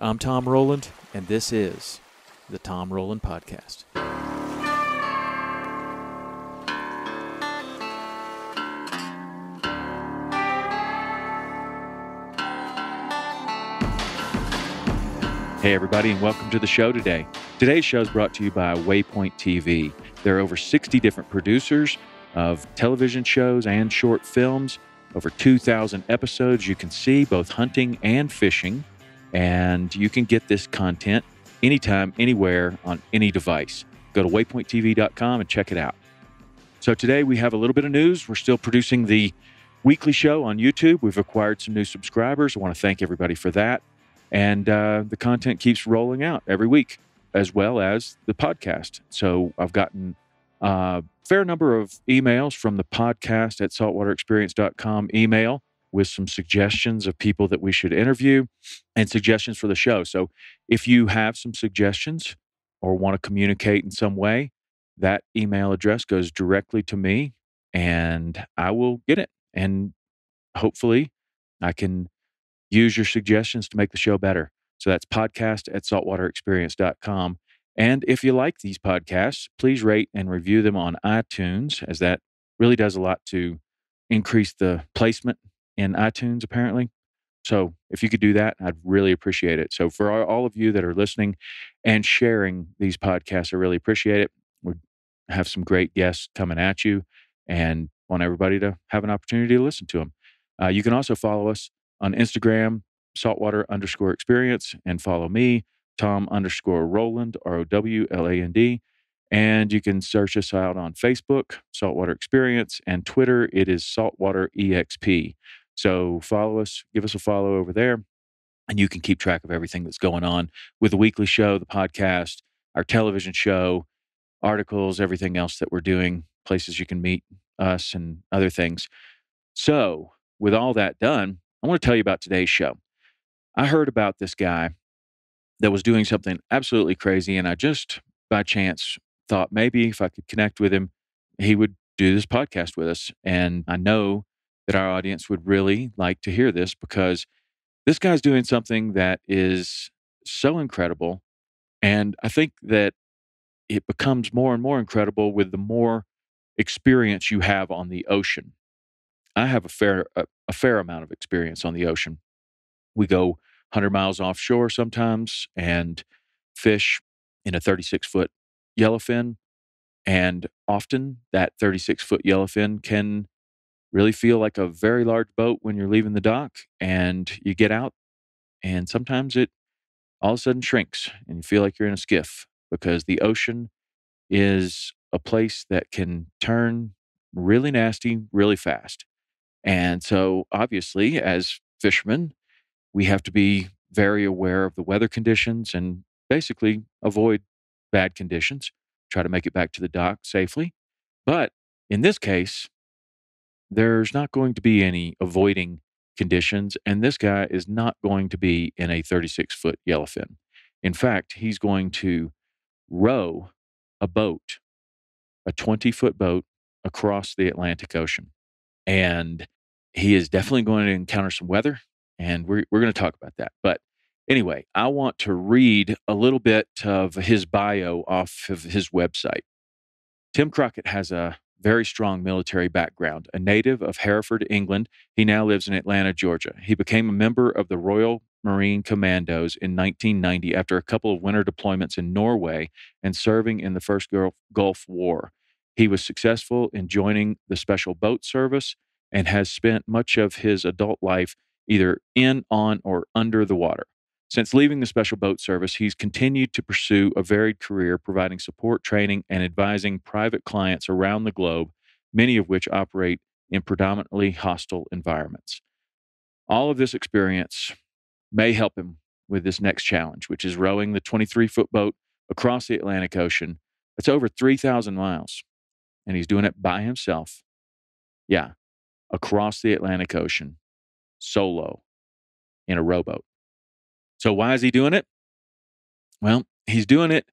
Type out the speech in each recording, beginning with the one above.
I'm Tom Rowland, and this is the Tom Rowland Podcast. Hey, everybody, and welcome to the show today. Today's show is brought to you by Waypoint TV. There are over 60 different producers of television shows and short films, over 2,000 episodes you can see, both hunting and fishing, and you can get this content anytime, anywhere, on any device. Go to waypointtv.com and check it out. So today we have a little bit of news. We're still producing the weekly show on YouTube. We've acquired some new subscribers. I want to thank everybody for that. And the content keeps rolling out every week, as well as the podcast. So I've gotten a fair number of emails from the podcast at saltwaterexperience.com email with some suggestions of people that we should interview and suggestions for the show. So if you have some suggestions or want to communicate in some way, that email address goes directly to me and I will get it. And hopefully I can use your suggestions to make the show better. So that's podcast at saltwaterexperience.com. And if you like these podcasts, please rate and review them on iTunes, as that really does a lot to increase the placement in iTunes, apparently. So if you could do that, I'd really appreciate it. So for all of you that are listening and sharing these podcasts, I really appreciate it. We have some great guests coming at you and want everybody to have an opportunity to listen to them. You can also follow us on Instagram, saltwater_experience, and follow me, Tom_Rowland, ROWLAND. And you can search us out on Facebook, Saltwater Experience, and Twitter, it is Saltwater EXP. So follow us, give us a follow over there, and you can keep track of everything that's going on with the weekly show, the podcast, our television show, articles, everything else that we're doing, places you can meet us, and other things. So with all that done, I want to tell you about today's show. I heard about this guy that was doing something absolutely crazy, and I just, by chance, thought maybe if I could connect with him, he would do this podcast with us. And I know that our audience would really like to hear this because this guy's doing something that is so incredible. And I think that it becomes more and more incredible with the more experience you have on the ocean. I have a fair amount of experience on the ocean. We go 100 miles offshore sometimes and fish in a 36-foot yellowfin. And often that 36-foot yellowfin can really feel like a very large boat when you're leaving the dock. And you get out and sometimes it all of a sudden shrinks and you feel like you're in a skiff because the ocean is a place that can turn really nasty really fast. And so obviously as fishermen, we have to be very aware of the weather conditions and basically avoid bad conditions, try to make it back to the dock safely. But in this case, there's not going to be any avoiding conditions, and this guy is not going to be in a 36-foot yellowfin. In fact, he's going to row a boat, a 20-foot boat, across the Atlantic Ocean. And he is definitely going to encounter some weather, and we're going to talk about that. But anyway, I want to read a little bit of his bio off of his website. Tim Crockett has a very strong military background. A native of Hereford, England, he now lives in Atlanta, Georgia. He became a member of the Royal Marine Commandos in 1990 after a couple of winter deployments in Norway and serving in the First Gulf War. He was successful in joining the Special Boat Service and has spent much of his adult life either in, on, or under the water. Since leaving the Special Boat Service, he's continued to pursue a varied career providing support, training, and advising private clients around the globe, many of which operate in predominantly hostile environments. All of this experience may help him with this next challenge, which is rowing the 23-foot boat across the Atlantic Ocean. It's over 3,000 miles, and he's doing it by himself. Yeah, across the Atlantic Ocean, solo, in a rowboat. So why is he doing it? Well, he's doing it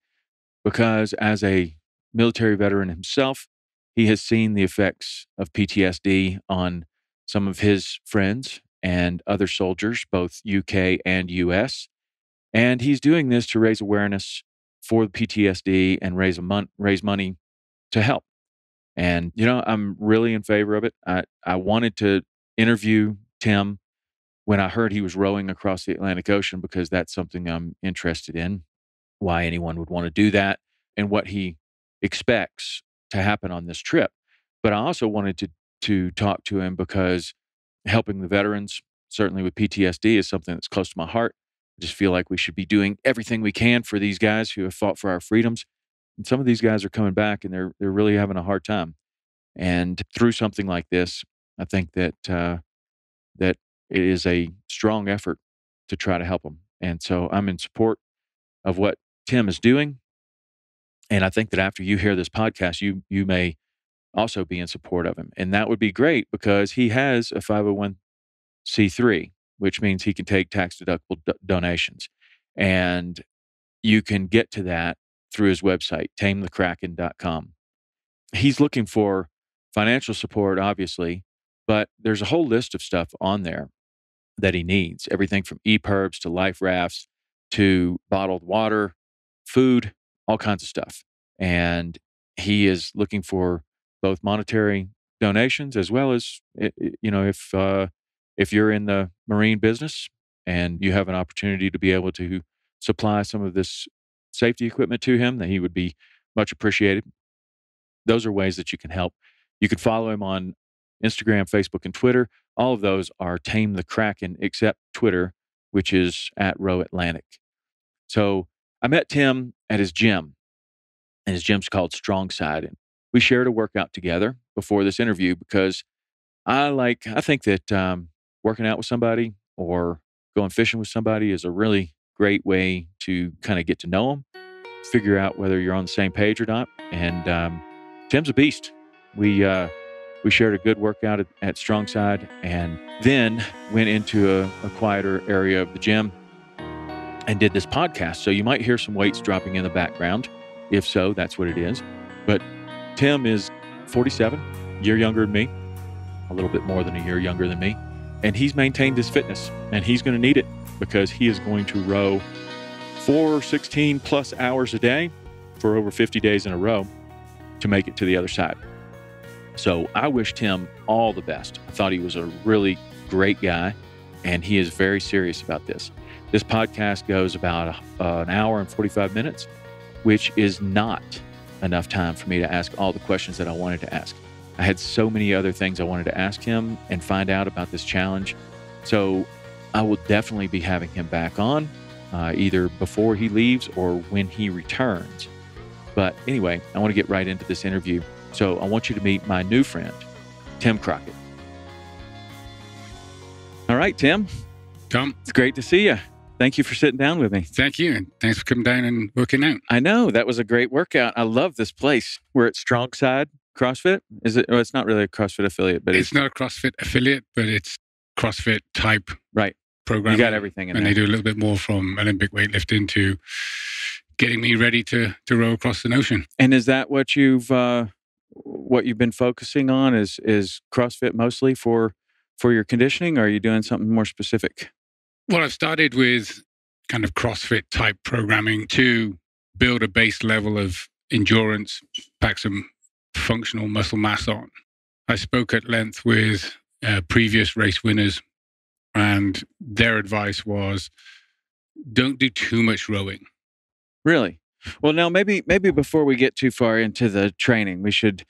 because as a military veteran himself, he has seen the effects of PTSD on some of his friends and other soldiers, both UK and US. And he's doing this to raise awareness for the PTSD and raise money to help. And, I'm really in favor of it. I wanted to interview Tim when I heard he was rowing across the Atlantic Ocean because that's something I'm interested in, why anyone would want to do that and what he expects to happen on this trip. But I also wanted to talk to him because helping the veterans, certainly with PTSD, is something that's close to my heart. I just feel like we should be doing everything we can for these guys who have fought for our freedoms. And some of these guys are coming back and they're really having a hard time. And through something like this, I think that that it is a strong effort to try to help them. And so I'm in support of what Tim is doing. And I think that after you hear this podcast, you may also be in support of him. And that would be great because he has a 501c3, which means he can take tax deductible donations. And you can get to that through his website, tamethekraken.com. He's looking for financial support, obviously, but there's a whole list of stuff on there that he needs. Everything from EPIRBs to life rafts to bottled water, food, all kinds of stuff. And he is looking for both monetary donations as well as, if you're in the marine business and you have an opportunity to be able to supply some of this safety equipment to him, that he would be much appreciated. Those are ways that you can help. You can follow him on Instagram, Facebook, and Twitter. All of those are Tame the Kraken, except Twitter, which is at Row Atlantic. So I met Tim at his gym, and his gym's called Strong Side. And we shared a workout together before this interview because I think that working out with somebody or going fishing with somebody is a really great way to kind of get to know them, figure out whether you're on the same page or not. And Tim's a beast. We shared a good workout at Strong Side and then went into a quieter area of the gym and did this podcast. So you might hear some weights dropping in the background. If so, that's what it is. But Tim is 47, a year younger than me, a little bit more than a year younger than me. And he's maintained his fitness, and he's going to need it because he is going to row 16 plus hours a day for over 50 days in a row to make it to the other side. So I wish Tim all the best. I thought he was a really great guy, and he is very serious about this. This podcast goes about an hour and 45 minutes, which is not enough time for me to ask all the questions that I wanted to ask. I had so many other things I wanted to ask him and find out about this challenge. So I will definitely be having him back on, either before he leaves or when he returns. But anyway, I want to get right into this interview. So I want you to meet my new friend, Tim Crockett. All right, Tim. Tom. It's great to see you. Thank you for sitting down with me. Thank you. And thanks for coming down and working out. I know. That was a great workout. I love this place. We're at Strong Side CrossFit. Is it? Well, it's not really a CrossFit affiliate, but it's not a CrossFit affiliate, but it's CrossFit type program. You got everything in there. And they do a little bit more from Olympic weightlifting to getting me ready to row across the ocean. And is that what you've been focusing on? Is CrossFit mostly for your conditioning, or are you doing something more specific? Well, I've started with kind of CrossFit type programming to build a base level of endurance, pack some functional muscle mass on. I spoke at length with previous race winners, and their advice was, don't do too much rowing. Really? Well, now maybe before we get too far into the training, we should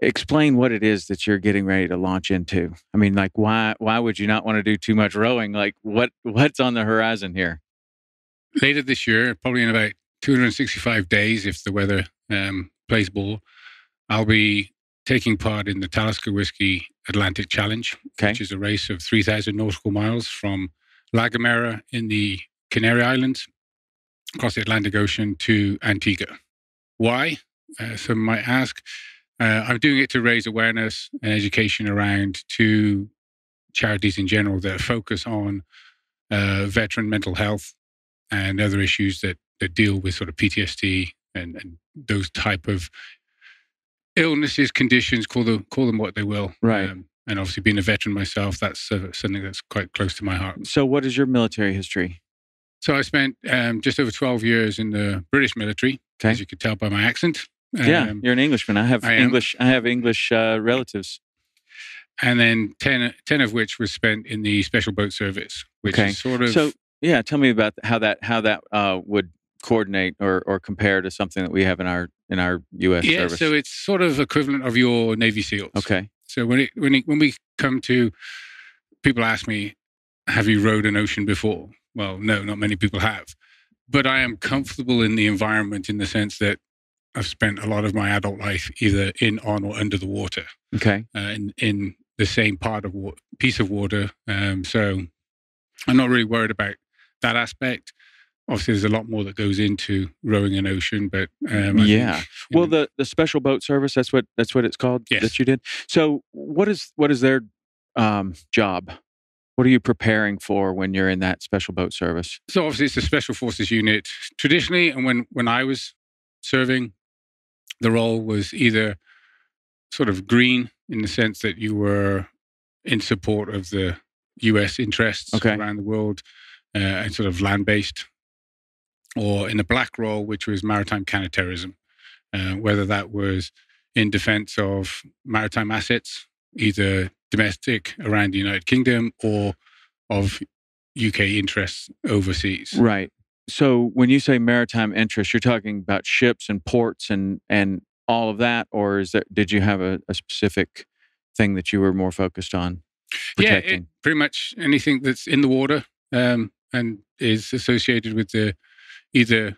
explain what it is that you're getting ready to launch into. I mean, like, why would you not want to do too much rowing? Like, what's on the horizon here? Later this year, probably in about 265 days, if the weather plays ball, I'll be taking part in the Talisker Whisky Atlantic Challenge, which is a race of 3,000 nautical miles from La Gomera in the Canary Islands across the Atlantic Ocean to Antigua. Why? Some might ask. I'm doing it to raise awareness and education around two charities in general that focus on veteran mental health and other issues that deal with sort of PTSD and those type of illnesses, conditions, call them what they will. Right. And obviously being a veteran myself, that's something that's quite close to my heart. So what is your military history? So I spent just over 12 years in the British military, as you could tell by my accent. Yeah, you're an Englishman. I have English relatives. And then 10 of which was spent in the Special Boat Service, which is sort of... So, yeah, tell me about how that would coordinate or compare to something that we have in our U.S. service. So it's sort of equivalent of your Navy SEALs. Okay. So when we come to... People ask me, have you rowed an ocean before? Well, no, not many people have. But I am comfortable in the environment in the sense that I've spent a lot of my adult life either in, on, or under the water. Okay. In the same piece of water. So I'm not really worried about that aspect. Obviously, there's a lot more that goes into rowing an ocean, but yeah. Well, the Special Boat Service, that's what it's called. Yes. That you did. So what is their job? What are you preparing for when you're in that Special Boat Service? So obviously, it's a Special Forces unit traditionally, and when I was serving, the role was either sort of green in the sense that you were in support of the U.S. interests around the world and sort of land-based, or in the black role, which was maritime counterterrorism, whether that was in defense of maritime assets, either domestic around the United Kingdom or of UK interests overseas. Right. So when you say maritime interests, you're talking about ships and ports and all of that, or did you have a specific thing that you were more focused on protecting? Yeah, pretty much anything that's in the water and is associated with the either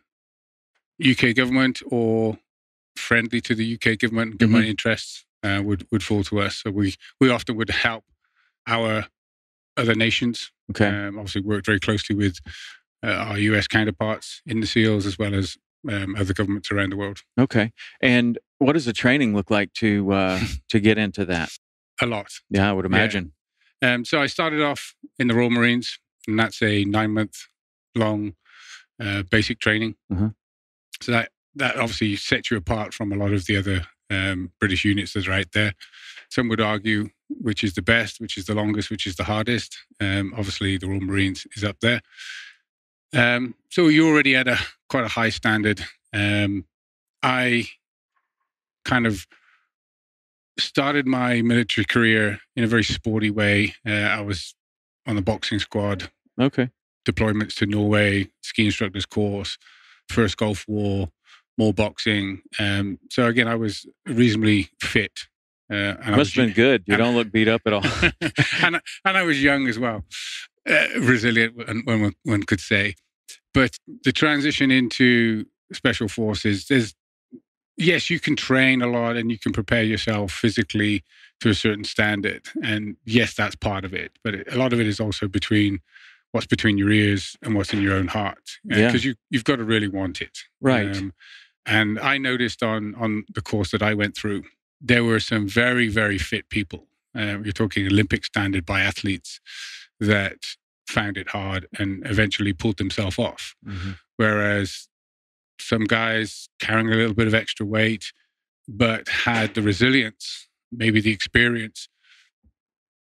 UK government or friendly to the UK government interests would fall to us. So we often would help our other nations. Okay. Obviously worked very closely with our US counterparts in the SEALs as well as other governments around the world. Okay. And what does the training look like to get into that? A lot. Yeah, I would imagine. Yeah. So I started off in the Royal Marines, and that's a 9-month-long basic training. Uh-huh. So that obviously sets you apart from a lot of the other British units that are out there. Some would argue which is the best, which is the longest, which is the hardest. Obviously, the Royal Marines is up there. So you already had quite a high standard. I kind of started my military career in a very sporty way. I was on the boxing squad. Okay. Deployments to Norway, ski instructor's course, first Gulf War, more boxing. So again, I was reasonably fit. Must have been good. You don't look beat up at all. and I was young as well, resilient, one could say. But the transition into Special Forces, yes, you can train a lot and you can prepare yourself physically to a certain standard. And yes, that's part of it. But a lot of it is also what's between your ears and what's in your own heart. Because you've got to really want it. Right. And I noticed on the course that I went through, there were some very, very fit people. You're talking Olympic standard biathletes that found it hard and eventually pulled themselves off. Mm-hmm. Whereas some guys carrying a little bit of extra weight, but had the resilience, maybe the experience,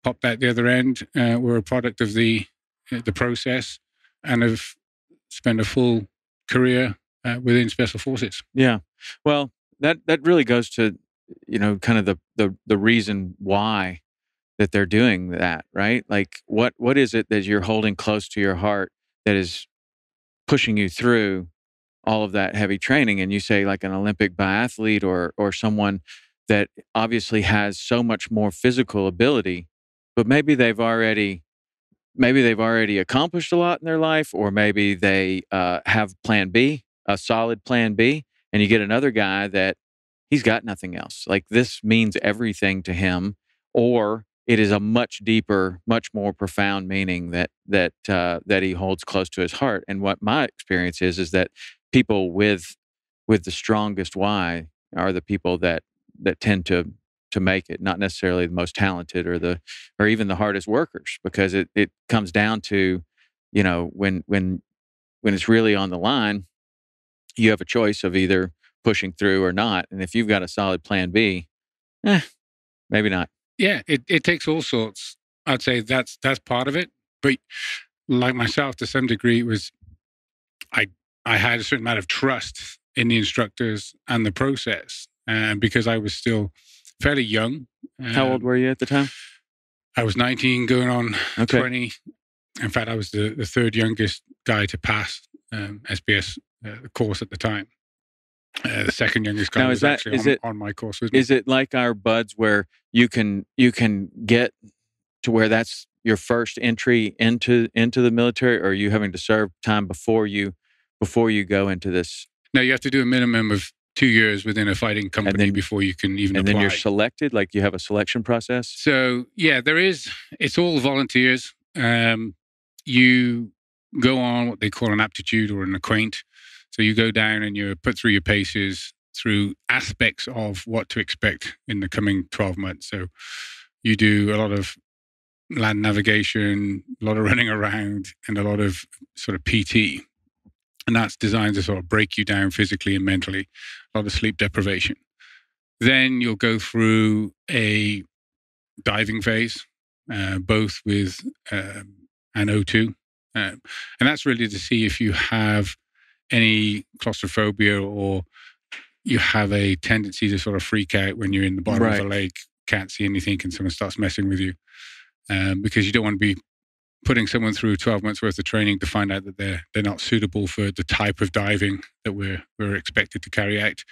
popped out the other end, were a product of the process and have spent a full career within Special Forces. Yeah. Well, that really goes to, kind of the reason why that they're doing that, right? Like what is it that you're holding close to your heart that is pushing you through all of that heavy training? And you say like an Olympic biathlete or someone that obviously has so much more physical ability, but maybe they've already accomplished a lot in their life, or maybe they have plan B, a solid plan B, and you get another guy that he's got nothing else. Like this means everything to him, or it is a much deeper, much more profound meaning that he holds close to his heart. And what my experience is that people with the strongest why are the people that tend to make it, not necessarily the most talented or even the hardest workers, because it comes down to, when it's really on the line, you have a choice of either pushing through or not. And if you've got a solid plan B, maybe not. Yeah, it takes all sorts. I'd say that's part of it. But like myself, to some degree, it was I had a certain amount of trust in the instructors and the process, because I was still fairly young. How old were you at the time? I was 19, going on 20. In fact, I was the third youngest guy to pass SBS course at the time. The second youngest guy was actually on my course with me. Is it like our buds where you can get to where that's your first entry into the military, or are you having to serve time before you go into this? No, you have to do a minimum of 2 years within a fighting company before you can even apply. And then you're selected, like you have a selection process? So, yeah, there is. It's all volunteers. You go on what they call an aptitude or an acquaint. So you go down and you're put through your paces, through aspects of what to expect in the coming 12 months. So you do a lot of land navigation, a lot of running around, and a lot of sort of PT. And that's designed to sort of break you down physically and mentally, a lot of sleep deprivation. Then you'll go through a diving phase, both with an O2. And that's really to see if you have any claustrophobia or you have a tendency to sort of freak out when you're in the bottom of a lake, can't see anything, and someone starts messing with you. Because you don't want to be putting someone through 12 months worth of training to find out that they're not suitable for the type of diving that we're expected to carry out.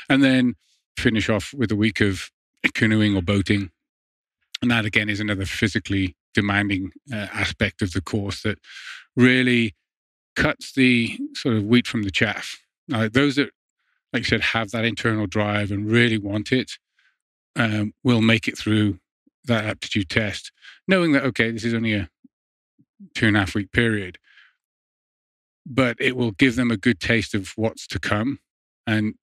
And then finish off with a week of canoeing or boating. And that, again, is another physically demanding aspect of the course that really cuts the sort of wheat from the chaff. Those that, like you said, have that internal drive and really want it will make it through that aptitude test, knowing that, okay, this is only a 2.5 week period, but it will give them a good taste of what's to come. And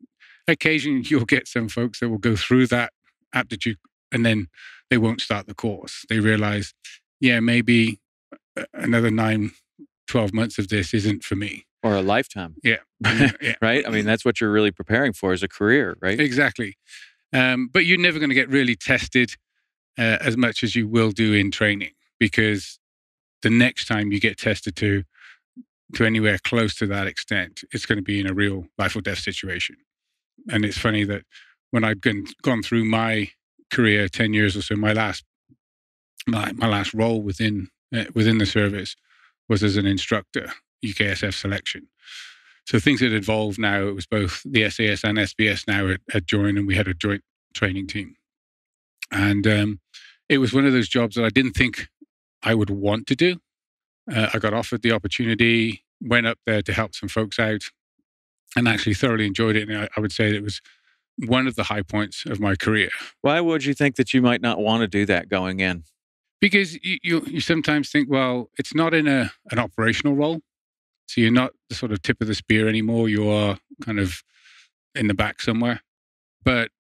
occasionally you'll get some folks that will go through that aptitude and then they won't start the course. They realize, yeah, maybe another 9-12 months of this isn't for me. Or a lifetime. Yeah. Right? I mean, that's what you're really preparing for, is a career, right? Exactly. But you're never going to get really tested as much as you will do in training, because the next time you get tested to anywhere close to that extent, it's going to be in a real life or death situation. And it's funny that when I'd gone through my career, 10 years or so, my last role within the service was as an instructor, UKSF selection. So things had evolved now. It was both the SAS and SBS now had joined, and we had a joint training team. And it was one of those jobs that I didn't think I would want to do. I got offered the opportunity, went up there to help some folks out, and actually thoroughly enjoyed it. And I would say it was one of the high points of my career. Why would you think that you might not want to do that going in? Because you sometimes think, well, it's not in an operational role. So you're not the sort of tip of the spear anymore. You are kind of in the back somewhere. But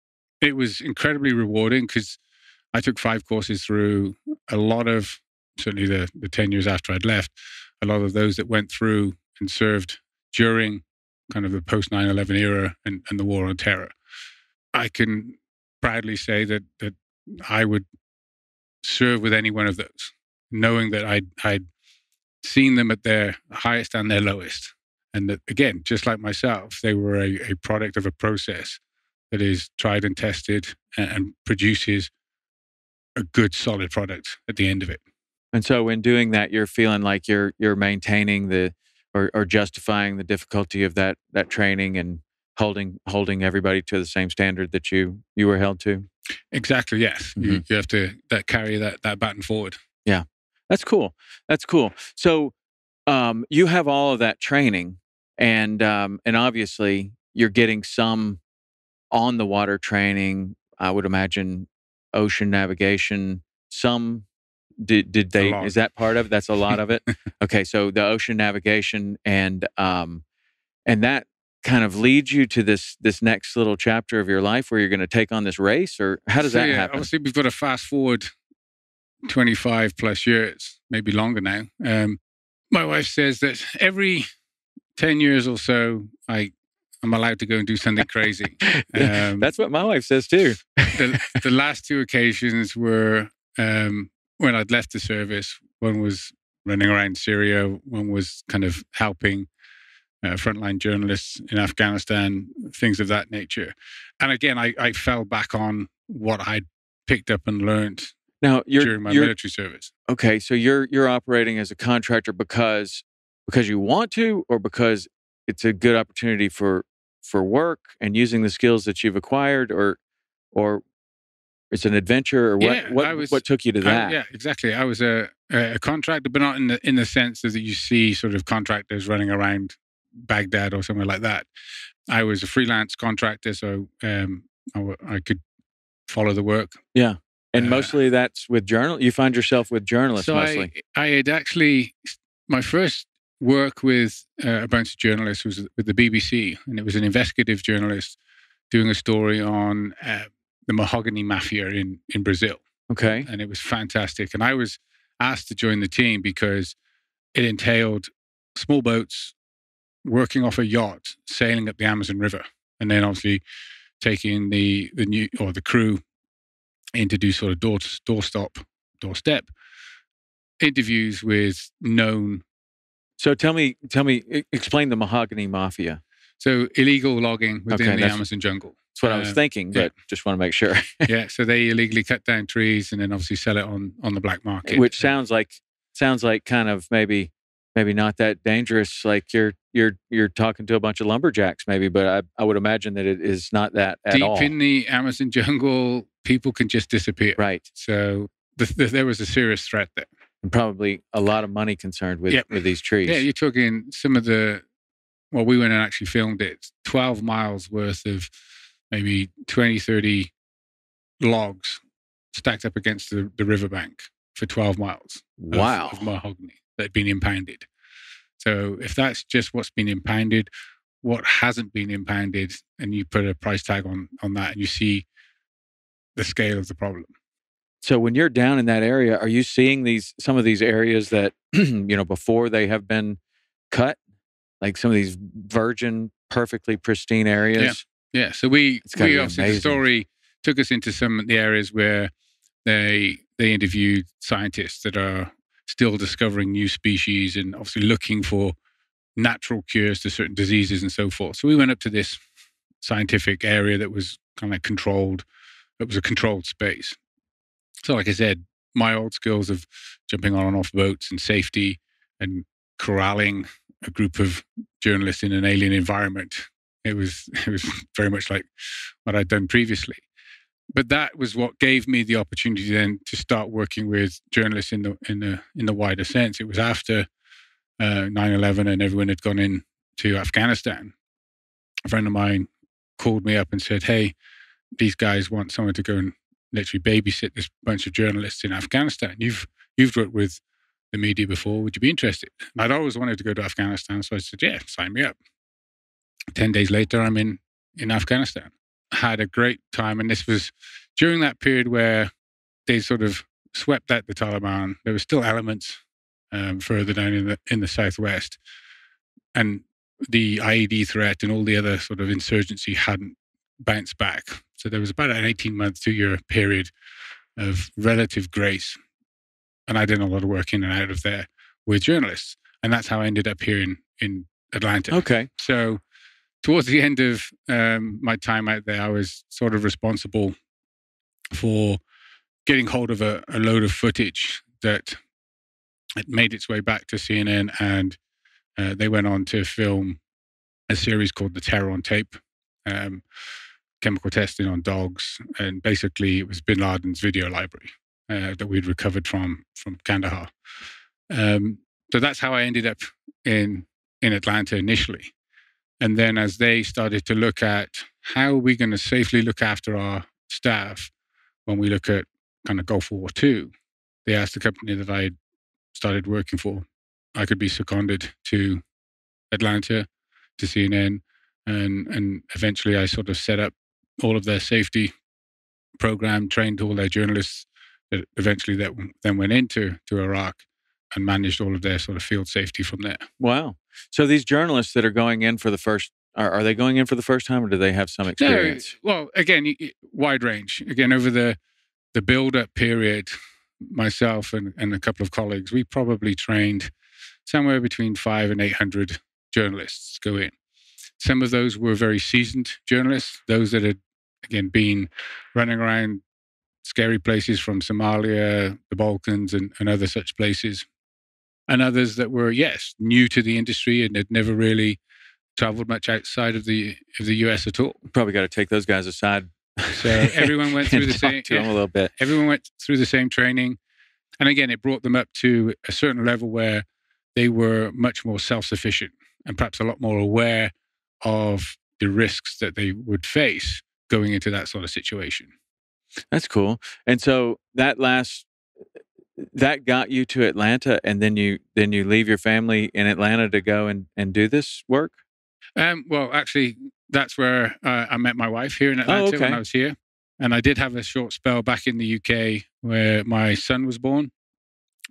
it was incredibly rewarding because I took 5 courses through. A lot of, certainly the 10 years after I'd left, a lot of those that went through and served during kind of the post 9/11 era and the war on terror. I can proudly say that I would serve with any one of those, knowing that I'd seen them at their highest and their lowest. And that, again, just like myself, they were a product of a process that is tried and tested and produces a good, solid product at the end of it. And so in doing that, you're feeling like you're maintaining or justifying the difficulty of that training and holding everybody to the same standard that you were held to. Exactly. Yes. Mm-hmm. You have to carry that baton forward. Yeah. That's cool. So you have all of that training, and obviously you're getting some on the water training. I would imagine ocean navigation. Some did they? Is that part of it? That's a lot of it. Okay, so the ocean navigation and that kind of leads you to this next little chapter of your life where you're going to take on this race, or how does that happen? Obviously, we've got to fast forward 25 plus years, maybe longer now. My wife says that every 10 years or so, I'm allowed to go and do something crazy. That's what my wife says too. The last 2 occasions were when I'd left the service. One was running around Syria. One was kind of helping frontline journalists in Afghanistan, things of that nature. And again, I fell back on what I'd picked up and learned during my military service. Okay, so you're operating as a contractor because you want to, or because it's a good opportunity for work and using the skills that you've acquired, or it's an adventure, or what took you to that? Yeah, exactly. I was a contractor, but not in the sense that you see sort of contractors running around Baghdad or somewhere like that. I was a freelance contractor, so I could follow the work. Yeah. And mostly that's with you find yourself with journalists mostly. I had actually, my first work with a bunch of journalists was with the BBC, and it was an investigative journalist doing a story on the mahogany mafia in Brazil. Okay. And it was fantastic. And I was asked to join the team because it entailed small boats working off a yacht, sailing up the Amazon River, and then obviously taking the crew in to do sort of doorstep interviews with known. So tell me, explain the mahogany mafia. So illegal logging within the Amazon jungle. That's what I was thinking, but just want to make sure. Yeah, so they illegally cut down trees and then obviously sell it on the black market. Which sounds like kind of maybe not that dangerous. Like you're talking to a bunch of lumberjacks, maybe, but I would imagine that it is not that at all. Deep in the Amazon jungle, people can just disappear. Right. So there was a serious threat there. And probably a lot of money concerned with these trees. Yeah, you're talking some of the. Well, we went and actually filmed it. 12 miles worth of maybe 20, 30 logs stacked up against the riverbank for 12 miles. Wow. Of mahogany that had been impounded. So if that's just what's been impounded, what hasn't been impounded, and you put a price tag on that, and you see the scale of the problem. So when you're down in that area, are you seeing some of these areas that, before they have been cut? Like some of these virgin, perfectly pristine areas? Yeah. So we obviously, the story took us into some of the areas where they interviewed scientists that are still discovering new species and obviously looking for natural cures to certain diseases and so forth. So we went up to this scientific area that was kind of controlled. It was a controlled space. So like I said, my old skills of jumping on and off boats and safety and corralling a group of journalists in an alien environment. It was very much like what I'd done previously. But that was what gave me the opportunity then to start working with journalists in the wider sense. It was after 9/11 and everyone had gone into Afghanistan. A friend of mine called me up and said, "Hey, these guys want someone to go and literally babysit this bunch of journalists in Afghanistan. You've worked with the media before. Would you be interested?" And I'd always wanted to go to Afghanistan, so I said, "Yeah, sign me up." 10 days later, I'm in Afghanistan. Had a great time, and this was during that period where they sort of swept out the Taliban. There were still elements further down in the southwest, and the IED threat and all the other sort of insurgency hadn't bounced back. So there was about an 18-month, 2-year period of relative grace. And I did a lot of work in and out of there with journalists. And that's how I ended up here in Atlanta. Okay. So towards the end of my time out there, I was sort of responsible for getting hold of a load of footage that it made its way back to CNN. And they went on to film a series called The Terror on Tape. Chemical testing on dogs, and basically it was Bin Laden's video library that we'd recovered from Kandahar. So that's how I ended up in Atlanta initially. And then as they started to look at how are we going to safely look after our staff when we look at kind of Gulf War II, they asked the company that I started working for, I could be seconded to Atlanta, to CNN, and eventually I sort of set up all of their safety program, trained all their journalists that eventually then went into Iraq and managed all of their sort of field safety from there. Wow. So these journalists that are going in for the first, are they going in for the first time, or do they have some experience? No, well, again, wide range. Again, over the build-up period, myself and a couple of colleagues, we probably trained somewhere between 500 and 800 journalists go in. Some of those were very seasoned journalists, those that had, again, been running around scary places from Somalia, the Balkans, and other such places. And others that were, yes, new to the industry and had never really traveled much outside of the US at all. Probably got to take those guys aside. So everyone went through the same. To them a little bit. Everyone went through the same training, and again, it brought them up to a certain level where they were much more self-sufficient and perhaps a lot more aware of the risks that they would face going into that sort of situation. That's cool. And so that got you to Atlanta, and then you leave your family in Atlanta to go and do this work? Well, actually, that's where I met my wife here in Atlanta when I was here. And I did have a short spell back in the UK where my son was born.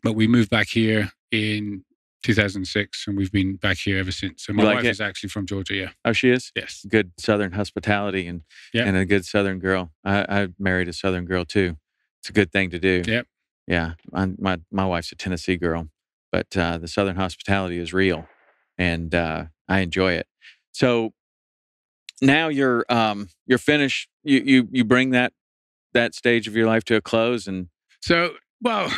But we moved back here in 2006, and we've been back here ever since. So my wife is actually from Georgia, yeah. Oh, she is? Yes. Good Southern hospitality and a good Southern girl. I married a Southern girl too. It's a good thing to do. Yep. Yeah. My wife's a Tennessee girl, but the Southern hospitality is real, and I enjoy it. So now you're finished. You bring that stage of your life to a close, and so. Well,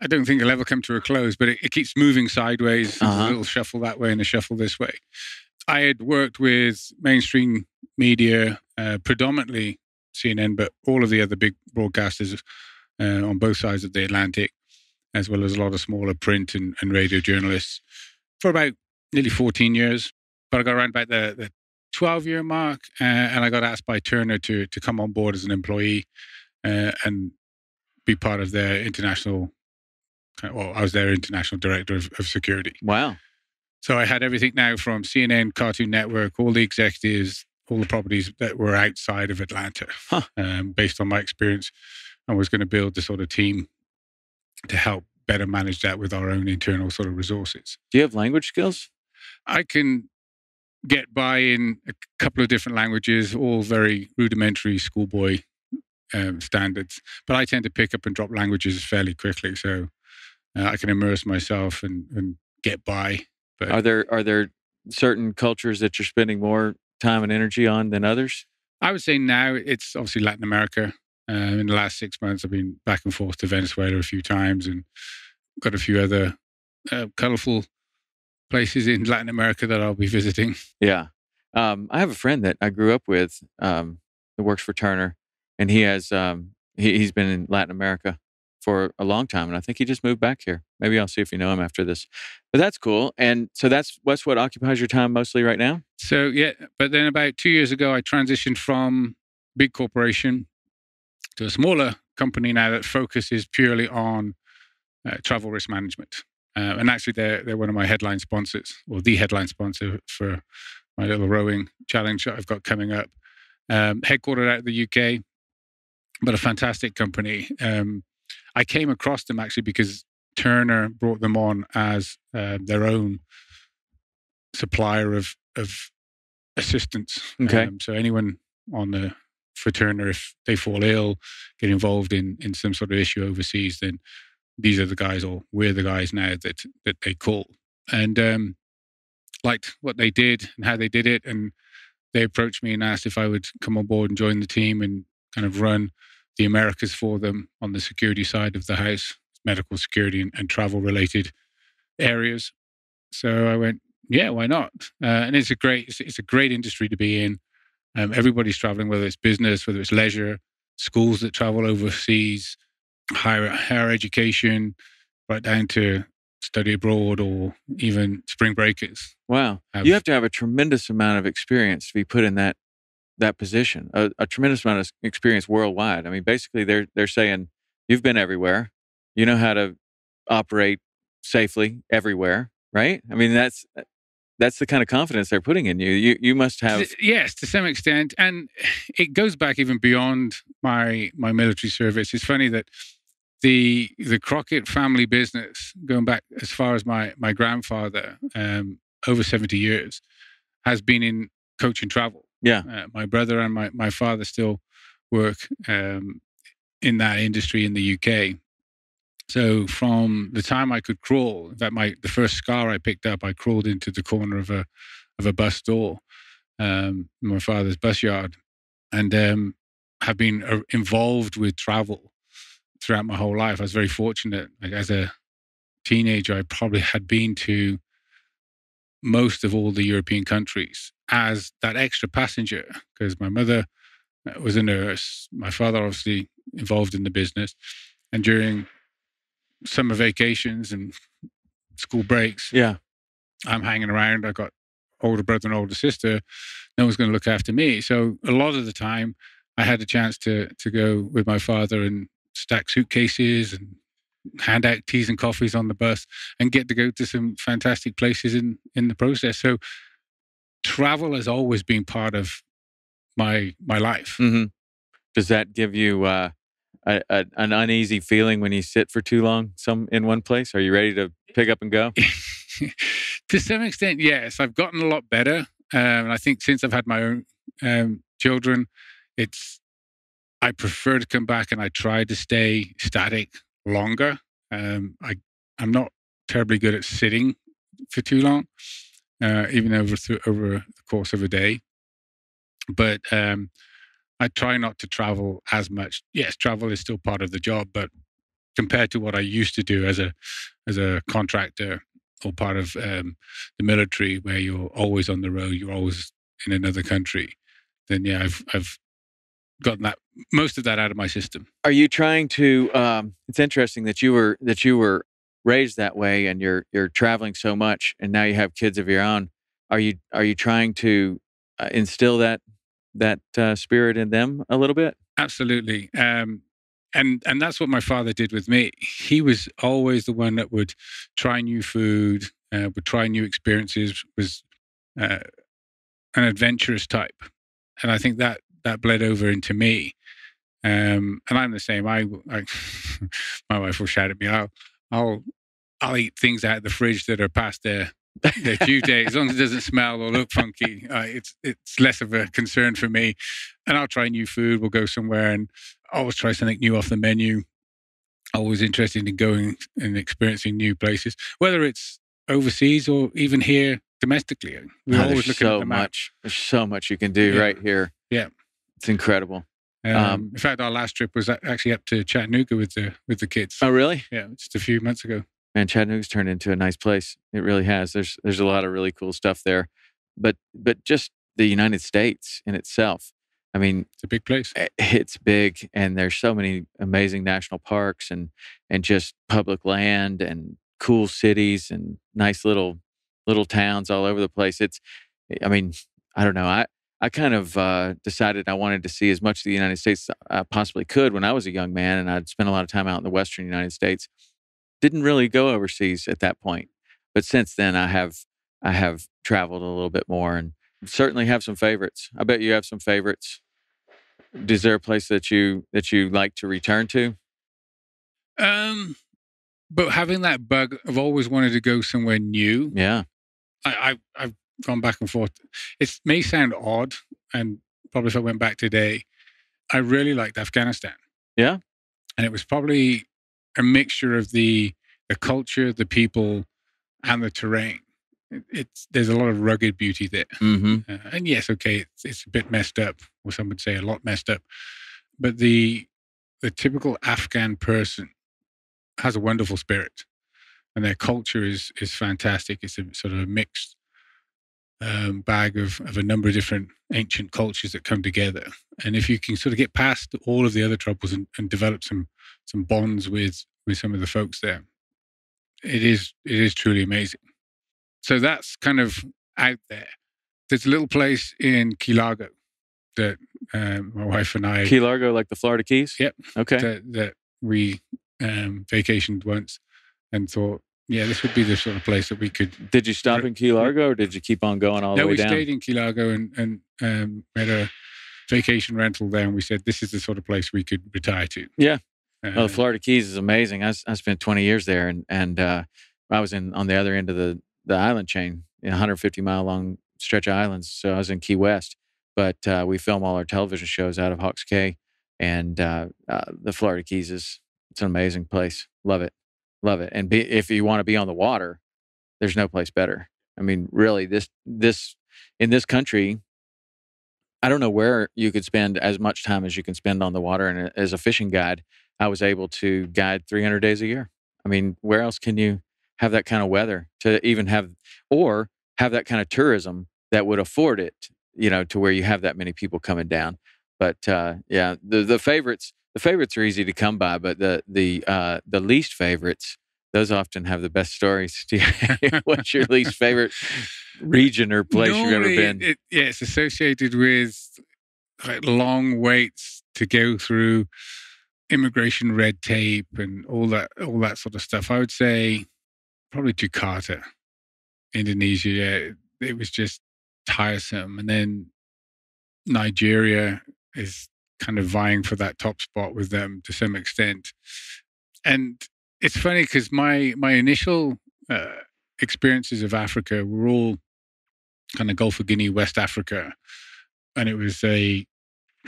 I don't think it'll ever come to a close, but it keeps moving sideways. There's a little shuffle that way and a shuffle this way. I had worked with mainstream media, predominantly CNN, but all of the other big broadcasters on both sides of the Atlantic, as well as a lot of smaller print and radio journalists for about nearly 14 years. But I got around about the 12-year mark, and I got asked by Turner to come on board as an employee and be part of their international, I was their international director of security. Wow. So I had everything now from CNN, Cartoon Network, all the executives, all the properties that were outside of Atlanta, based on my experience, and was going to build the sort of team to help better manage that with our own internal sort of resources. Do you have language skills? I can get by in a couple of different languages, all very rudimentary schoolboy standards, but I tend to pick up and drop languages fairly quickly, so I can immerse myself and get by. But are there certain cultures that you're spending more time and energy on than others? I would say now it's obviously Latin America. In the last 6 months, I've been back and forth to Venezuela a few times, and got a few other colorful places in Latin America that I'll be visiting. Yeah, I have a friend that I grew up with that works for Turner. And he has he's been in Latin America for a long time, and I think he just moved back here. Maybe I'll see if you know him after this. But that's cool. And so that's what occupies your time mostly right now? So yeah, but then about 2 years ago, I transitioned from big corporation to a smaller company now that focuses purely on travel risk management. And actually, they're one of my headline sponsors, or the headline sponsor for my little rowing challenge that I've got coming up. Headquartered out of the UK. But a fantastic company. I came across them actually because Turner brought them on as their own supplier of assistance. Okay. So anyone for Turner, if they fall ill, get involved in some sort of issue overseas, then these are the guys, or we're the guys now that they call. And liked what they did and how they did it. And they approached me and asked if I would come on board and join the team and kind of run the Americas for them on the security side of the house, medical security and travel related areas. So I went, yeah, why not? And it's a great industry to be in. Everybody's traveling, whether it's business, whether it's leisure, schools that travel overseas, higher education, right down to study abroad or even spring breakers. Wow. You have to have a tremendous amount of experience to be put in that position, a tremendous amount of experience worldwide. I mean, basically they're saying you've been everywhere, you know how to operate safely everywhere, right? I mean, that's the kind of confidence they're putting in you. You must have. Yes, to some extent. And it goes back even beyond my military service. It's funny that the Crockett family business, going back as far as my grandfather, over 70 years, has been in coach and travel. Yeah. My brother and my father still work in that industry in the UK. So from the time I could crawl, the first scar I picked up, I crawled into the corner of a bus door, my father's bus yard, and have been involved with travel throughout my whole life. I was very fortunate. Like, as a teenager, I probably had been to most of all the European countries as that extra passenger, because my mother was a nurse. My father obviously involved in the business. And during summer vacations and school breaks, I'm hanging around. I got older brother and older sister. No one's going to look after me. So a lot of the time I had a chance to go with my father and stack suitcases and hand out teas and coffees on the bus and get to go to some fantastic places in the process. So travel has always been part of my life. Mm-hmm. Does that give you an uneasy feeling when you sit for too long in one place? Are you ready to pick up and go? To some extent, yes. I've gotten a lot better. And I think since I've had my own children, I prefer to come back, and I try to stay static longer. I'm not terribly good at sitting for too long, even over the course of a day. But I try not to travel as much. Yes, travel is still part of the job, but compared to what I used to do as a contractor or part of the military, where you're always on the road, you're always in another country, then yeah, I've gotten most of that out of my system. Are you trying to? It's interesting that you were raised that way, and you're traveling so much, and now you have kids of your own. Are you trying to instill that spirit in them a little bit? Absolutely. And that's what my father did with me. He was always the one that would try new food, would try new experiences, was an adventurous type. And I think that bled over into me. And I'm the same. My wife will shout at me. I'll eat things out of the fridge that are past their due date, as long as it doesn't smell or look funky. It's less of a concern for me. And I'll try new food. We'll go somewhere and always try something new off the menu. Always interested in going and experiencing new places, whether it's overseas or even here domestically. We're always looking at the map. There's so much you can do right here. Yeah, it's incredible. In fact, our last trip was actually up to Chattanooga with the kids. Oh, really? Yeah, just a few months ago. Man, Chattanooga's turned into a nice place. It really has. There's a lot of really cool stuff there, but just the United States in itself. I mean, it's a big place. It's big, and there's so many amazing national parks and just public land and cool cities and nice little towns all over the place. I mean, I don't know. I kind of decided I wanted to see as much of the United States as I possibly could when I was a young man, and I'd spent a lot of time out in the Western United States. Didn't really go overseas at that point, but since then I have traveled a little bit more, and certainly have some favorites. I bet you have some favorites. Is there a place that you like to return to? But having that bug, I've always wanted to go somewhere new. Yeah, I've gone back and forth. It may sound odd, and probably if I went back today, I really liked Afghanistan. Yeah, and it was probably a mixture of the culture, the people, and the terrain. There's a lot of rugged beauty there. Mm-hmm. And yes, okay, it's a bit messed up, or some would say a lot messed up. But the typical Afghan person has a wonderful spirit, and their culture is fantastic. It's a sort of a mixed bag of a number of different ancient cultures that come together. And if you can sort of get past all of the other troubles and develop some bonds with some of the folks there, it is truly amazing. So that's kind of out there. There's a little place in Key Largo that my wife and I... Key Largo, like the Florida Keys? Yep. Okay. That we vacationed once and thought, yeah, this would be the sort of place that we could... Did you stop in Key Largo, or did you keep on going all the way down? No, we stayed in Key Largo and had a vacation rental there, and we said, this is the sort of place we could retire to. Yeah. Well, the Florida Keys is amazing. I spent 20 years there, and I was on the other end of the island chain, 150-mile long stretch of islands. So I was in Key West, but we film all our television shows out of Hawks Cay, and the Florida Keys is It's an amazing place. Love it. Love it. And if you want to be on the water, there's no place better. I mean, really, this in this country, I don't know where you could spend as much time as you can spend on the water. And as a fishing guide, I was able to guide 300 days a year. I mean, where else can you have that kind of weather to even have, or have that kind of tourism that would afford it, to where you have that many people coming down. But yeah, the favorites are easy to come by, but the least favorites, those often have the best stories. What's your least favorite region or place you've ever been? It's associated with long waits to go through immigration red tape and all that sort of stuff. I would say probably Jakarta, Indonesia. Yeah, it was just tiresome. And then Nigeria is kind of vying for that top spot with them to some extent. And it's funny because my initial experiences of Africa were all kind of Gulf of Guinea, West Africa. And it was a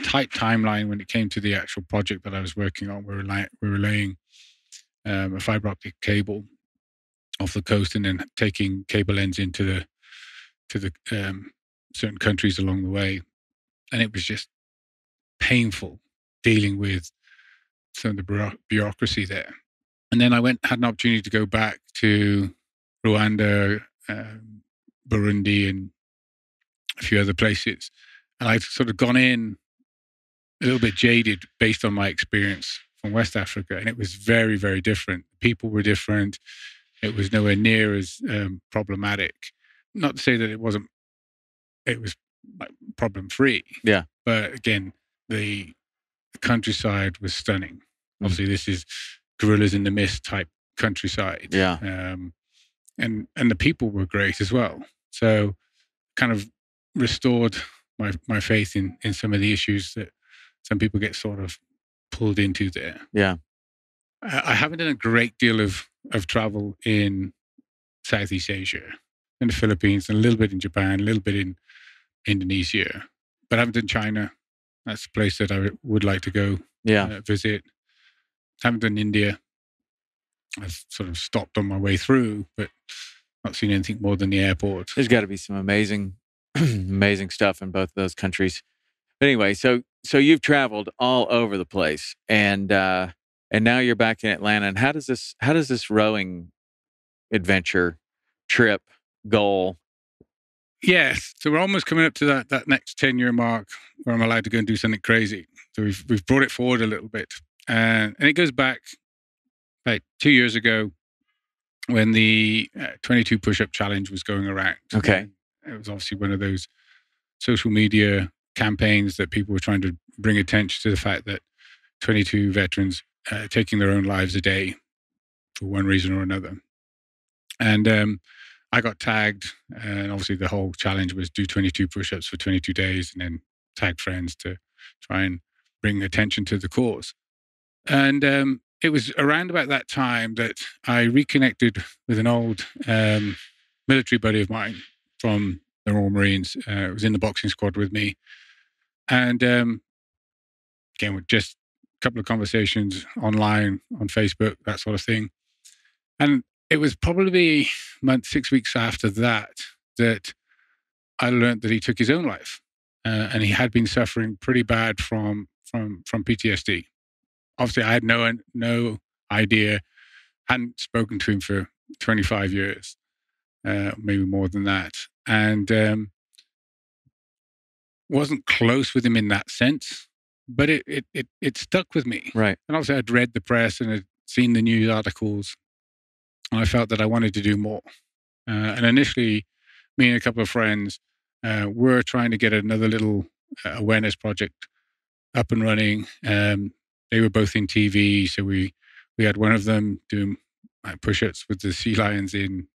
tight timeline when it came to the actual project that I was working on. We were laying a fiber optic cable off the coast and then taking cable ends into the certain countries along the way. And it was just painful dealing with some of the bureaucracy there. And then I had an opportunity to go back to Rwanda, Burundi, and a few other places. And I'd sort of gone in a little bit jaded based on my experience from West Africa. And it was very, very different. People were different. It was nowhere near as problematic. Not to say that it was problem free. Yeah. But again, the countryside was stunning. Obviously, this is gorillas in the mist type countryside. Yeah. And the people were great as well. So kind of restored my faith in some of the issues that some people get sort of pulled into there. Yeah. I haven't done a great deal of travel in Southeast Asia, in the Philippines, and a little bit in Japan, a little bit in Indonesia, but I haven't done China. That's a place that I would like to go visit. Haven't done India. I've sort of stopped on my way through, but not seen anything more than the airport. There's got to be some amazing, amazing stuff in both of those countries. But anyway, so you've traveled all over the place, and now you're back in Atlanta. And how does this rowing adventure trip goal? Yes, so we're almost coming up to that next 10-year mark where I'm allowed to go and do something crazy. So we've brought it forward a little bit, and it goes back like 2 years ago when the 22 push-up challenge was going around. Okay, it was obviously one of those social media campaigns that people were trying to bring attention to the fact that 22 veterans taking their own lives a day for one reason or another, and I got tagged, and obviously the whole challenge was do 22 push-ups for 22 days and then tag friends to try and bring attention to the cause. And it was around about that time that I reconnected with an old military buddy of mine from the Royal Marines. Was in the boxing squad with me. And again, with just a couple of conversations online, on Facebook, that sort of thing. And it was probably 6 weeks after that I learned that he took his own life, and he had been suffering pretty bad from PTSD. Obviously, I had no idea. Hadn't spoken to him for 25 years, maybe more than that, and wasn't close with him in that sense. But it stuck with me, right? And obviously, I'd read the press and had seen the news articles. And I felt that I wanted to do more. And initially, me and a couple of friends were trying to get another little awareness project up and running. They were both in TV. So we had one of them doing push-ups with the sea lions in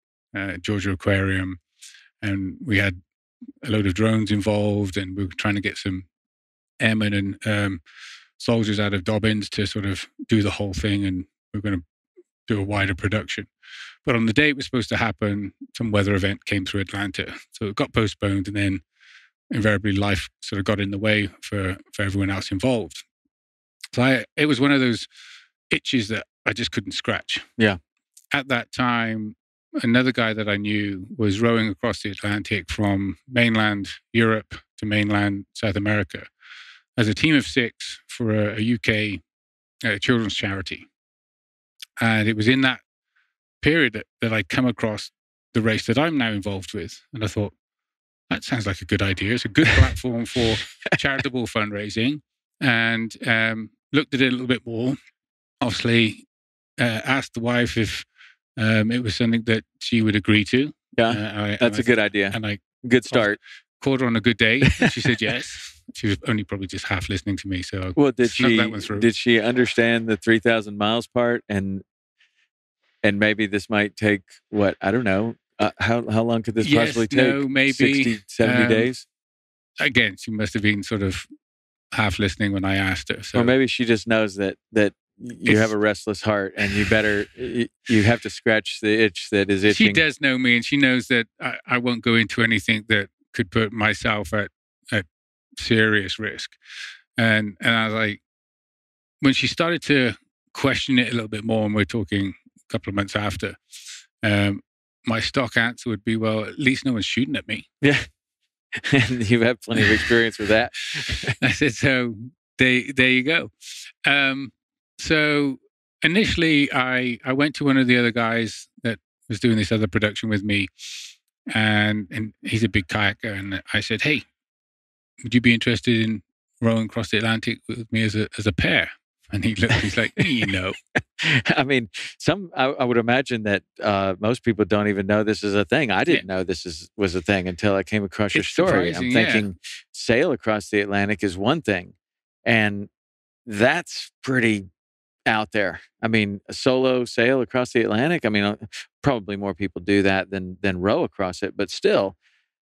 Georgia Aquarium. And we had a load of drones involved. And we were trying to get some airmen and soldiers out of Dobbins to sort of do the whole thing. And we're going to do a wider production. But on the day it was supposed to happen, some weather event came through Atlanta. So it got postponed, and then invariably life sort of got in the way for everyone else involved. So it was one of those itches that I just couldn't scratch. Yeah. At that time, another guy that I knew was rowing across the Atlantic from mainland Europe to mainland South America as a team of 6 for a UK children's charity. And it was in that period that I'd come across the race that I'm now involved with. And I thought, that sounds like a good idea. It's a good platform for charitable fundraising. And looked at it a little bit more. Obviously, asked the wife if it was something that she would agree to. Yeah, that's a good idea. And good start. Caught her on a good day. And she said yes. She was only probably just half listening to me. So did she understand the 3,000 miles part? And maybe this might take I don't know. How long could this possibly take? No, maybe 60, 70 days? Again, she must have been sort of half listening when I asked her. So. Or maybe she just knows that you have a restless heart and you have to scratch the itch that is itching. She does know me, and she knows that I won't go into anything that could put myself at serious risk. And I was like, when she started to question it a little bit more, and we're talking a couple of months after, my stock answer would be, well, at least no one's shooting at me. Yeah. And you've had plenty of experience with that. I said, so there you go. So initially I went to one of the other guys that was doing this other production with me, and he's a big kayaker. And I said, hey, would you be interested in rowing across the Atlantic with me as a pair? And he looked, he's like, no. I mean, I would imagine that most people don't even know this is a thing. I didn't know this was a thing until I came across your story. I'm thinking sail across the Atlantic is one thing, and that's pretty out there. I mean, a solo sail across the Atlantic, I mean, probably more people do that than row across it, but still,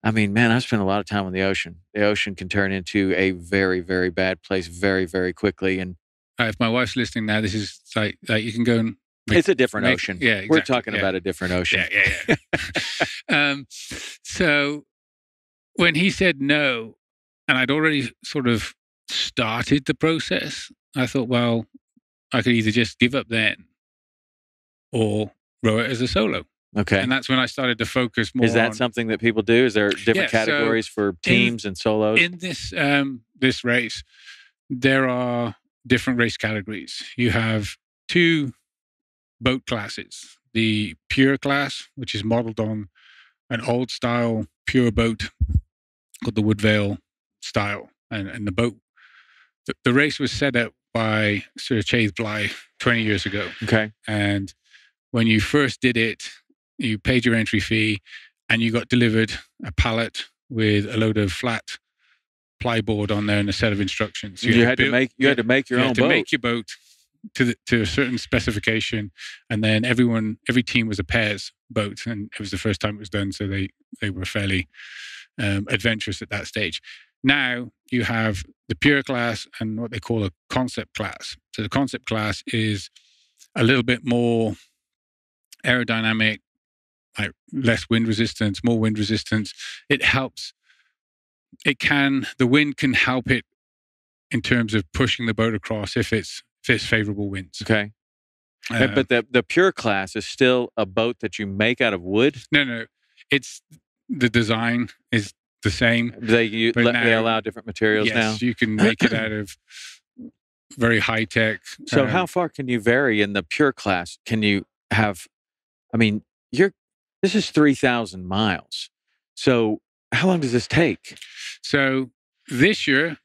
I mean, man, I've spent a lot of time on the ocean. The ocean can turn into a very, very bad place very, very quickly. And if my wife's listening now, this is like you can go and... it's a different ocean. Yeah, exactly. We're talking about a different ocean. Yeah. So when he said no, and I'd already sort of started the process, I thought, well, I could either just give up then or row it as a solo. Okay. And that's when I started to focus more on... Is that something that people do? Is there different categories for teams and solos? In this race, there are different race categories. You have 2 boat classes. The pure class, which is modeled on an old style pure boat called the Woodvale style. And the boat, the race was set up by Sir Chaithe Bly 20 years ago. Okay. And when you first did it, you paid your entry fee and you got delivered a pallet with a load of flat plyboard on there and a set of instructions. You had to make your own boat. You had to make your boat to a certain specification, and then every team was a pairs boat, and it was the first time it was done, so they were fairly adventurous at that stage. Now you have the pure class and what they call a concept class. So the concept class is a little bit more aerodynamic, like less wind resistance, more wind resistance. The wind can help it in terms of pushing the boat across if it's favorable winds. Okay. But the pure class is still a boat that you make out of wood? No. It's the design is the same. They allow different materials now? Yes, you can make it out of very high tech. So how far can you vary in the pure class? Can you have, I mean, this is 3,000 miles. So how long does this take? So this year's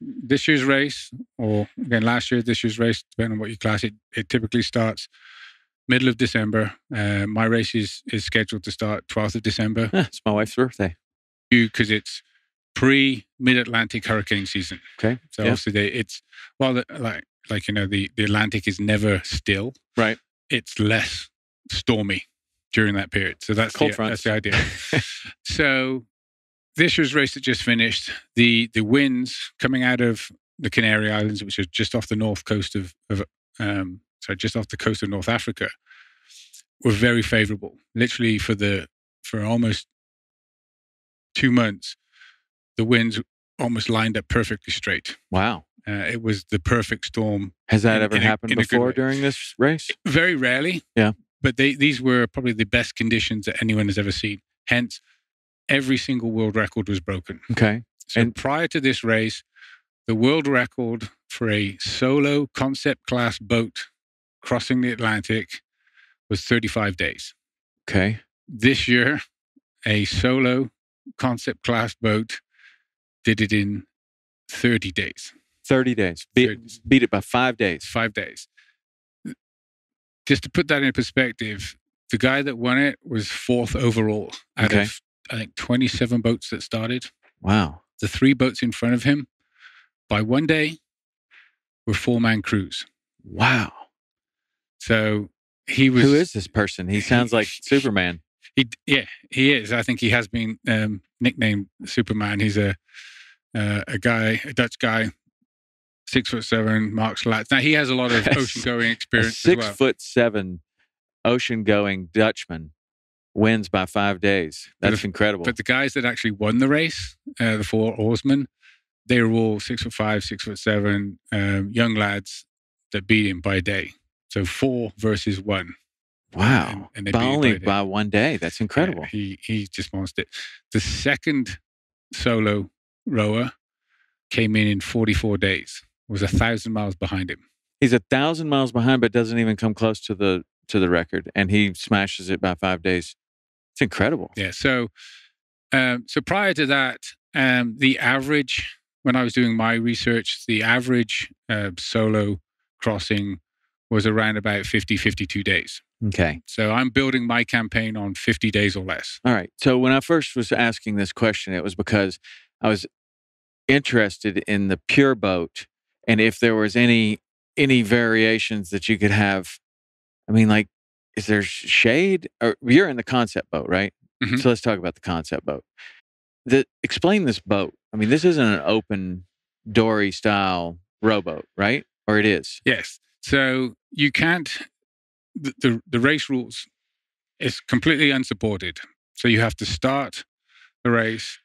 race, or again this year's race, depending on what you class it, it typically starts middle of December. My race is scheduled to start 12th of December. It's my wife's birthday. Because it's pre-Mid-Atlantic hurricane season. Okay. So obviously the Atlantic is never still. Right. It's less stormy during that period. So that's the idea. So this year's race that just finished, the winds coming out of the Canary Islands, which are just off the north coast just off the coast of North Africa, were very favorable. Literally for almost 2 months, the winds almost lined up perfectly straight. Wow. It was the perfect storm. Has that ever happened before during this race? Very rarely. Yeah. But these were probably the best conditions that anyone has ever seen. Hence, every single world record was broken. Okay. So prior to this race, the world record for a solo concept class boat crossing the Atlantic was 35 days. Okay. This year, a solo concept class boat did it in 30 days. 30 days. Beat it by 5 days. 5 days. Just to put that in perspective, the guy that won it was 4th overall out of, I think, 27 boats that started. Wow. The 3 boats in front of him, by one day, were 4-man crews. Wow. So he was... Who is this person? He sounds like Superman. He is. I think he has been nicknamed Superman. He's a Dutch guy, 6'7", Mark Slats. Now he has a lot of ocean-going experience. 6'7" ocean-going Dutchman wins by 5 days. That's incredible. But the guys that actually won the race, the 4 oarsmen, they were all 6'5", 6'7", young lads that beat him by a day. So 4 versus 1. Wow. And only by 1 day. That's incredible. Yeah, he just monstered it. The second solo rower came in 44 days, was 1,000 miles behind him. He's 1,000 miles behind, but doesn't even come close to the record. And he smashes it by 5 days. It's incredible. Yeah. So prior to that, the average, when I was doing my research, the average solo crossing was around about 50, 52 days. Okay. So I'm building my campaign on 50 days or less. All right. So when I first was asking this question, it was because I was interested in the pure boat and if there was any variations that you could have. I mean, like, is there shade? Or you're in the concept boat, right? Mm-hmm. So let's talk about the concept boat. Explain this boat. I mean, this isn't an open dory style rowboat, right? Or it is? Yes. So you can't. The race rules is completely unsupported. So you have to start the race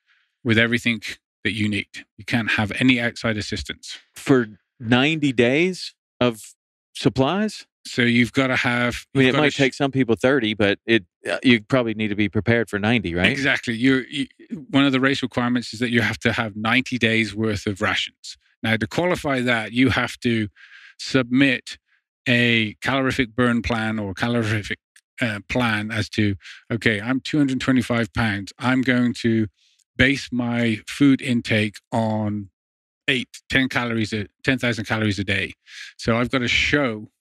with everything that you need. You can't have any outside assistance. For 90 days of supplies? So you've got to have... I mean, it might take some people 30, but you probably need to be prepared for 90, right? Exactly. One of the race requirements is that you have to have 90 days worth of rations. Now, to qualify that, you have to submit a calorific burn plan or calorific plan as to, okay, I'm 225 pounds. I'm going to base my food intake on 10,000 calories a day. So I've got to show,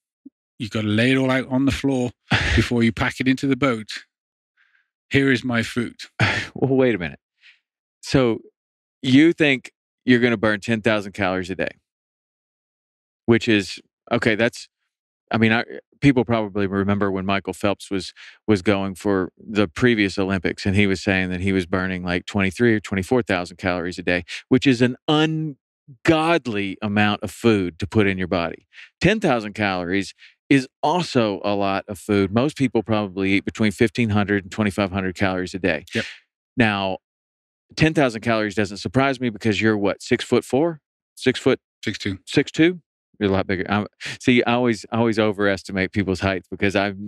you've got to lay it all out on the floor before you pack it into the boat. Here is my food. Well, wait a minute. So you think you're going to burn 10,000 calories a day, which is, okay, people probably remember when Michael Phelps was going for the previous Olympics, and he was saying that he was burning like 23 or 24,000 calories a day, which is an ungodly amount of food to put in your body. 10,000 calories is also a lot of food. Most people probably eat between 1,500 and 2,500 calories a day. Yep. Now, 10,000 calories doesn't surprise me because you're what, 6'4"? 6'2"? 6'2"? You're a lot bigger. I always overestimate people's height because I've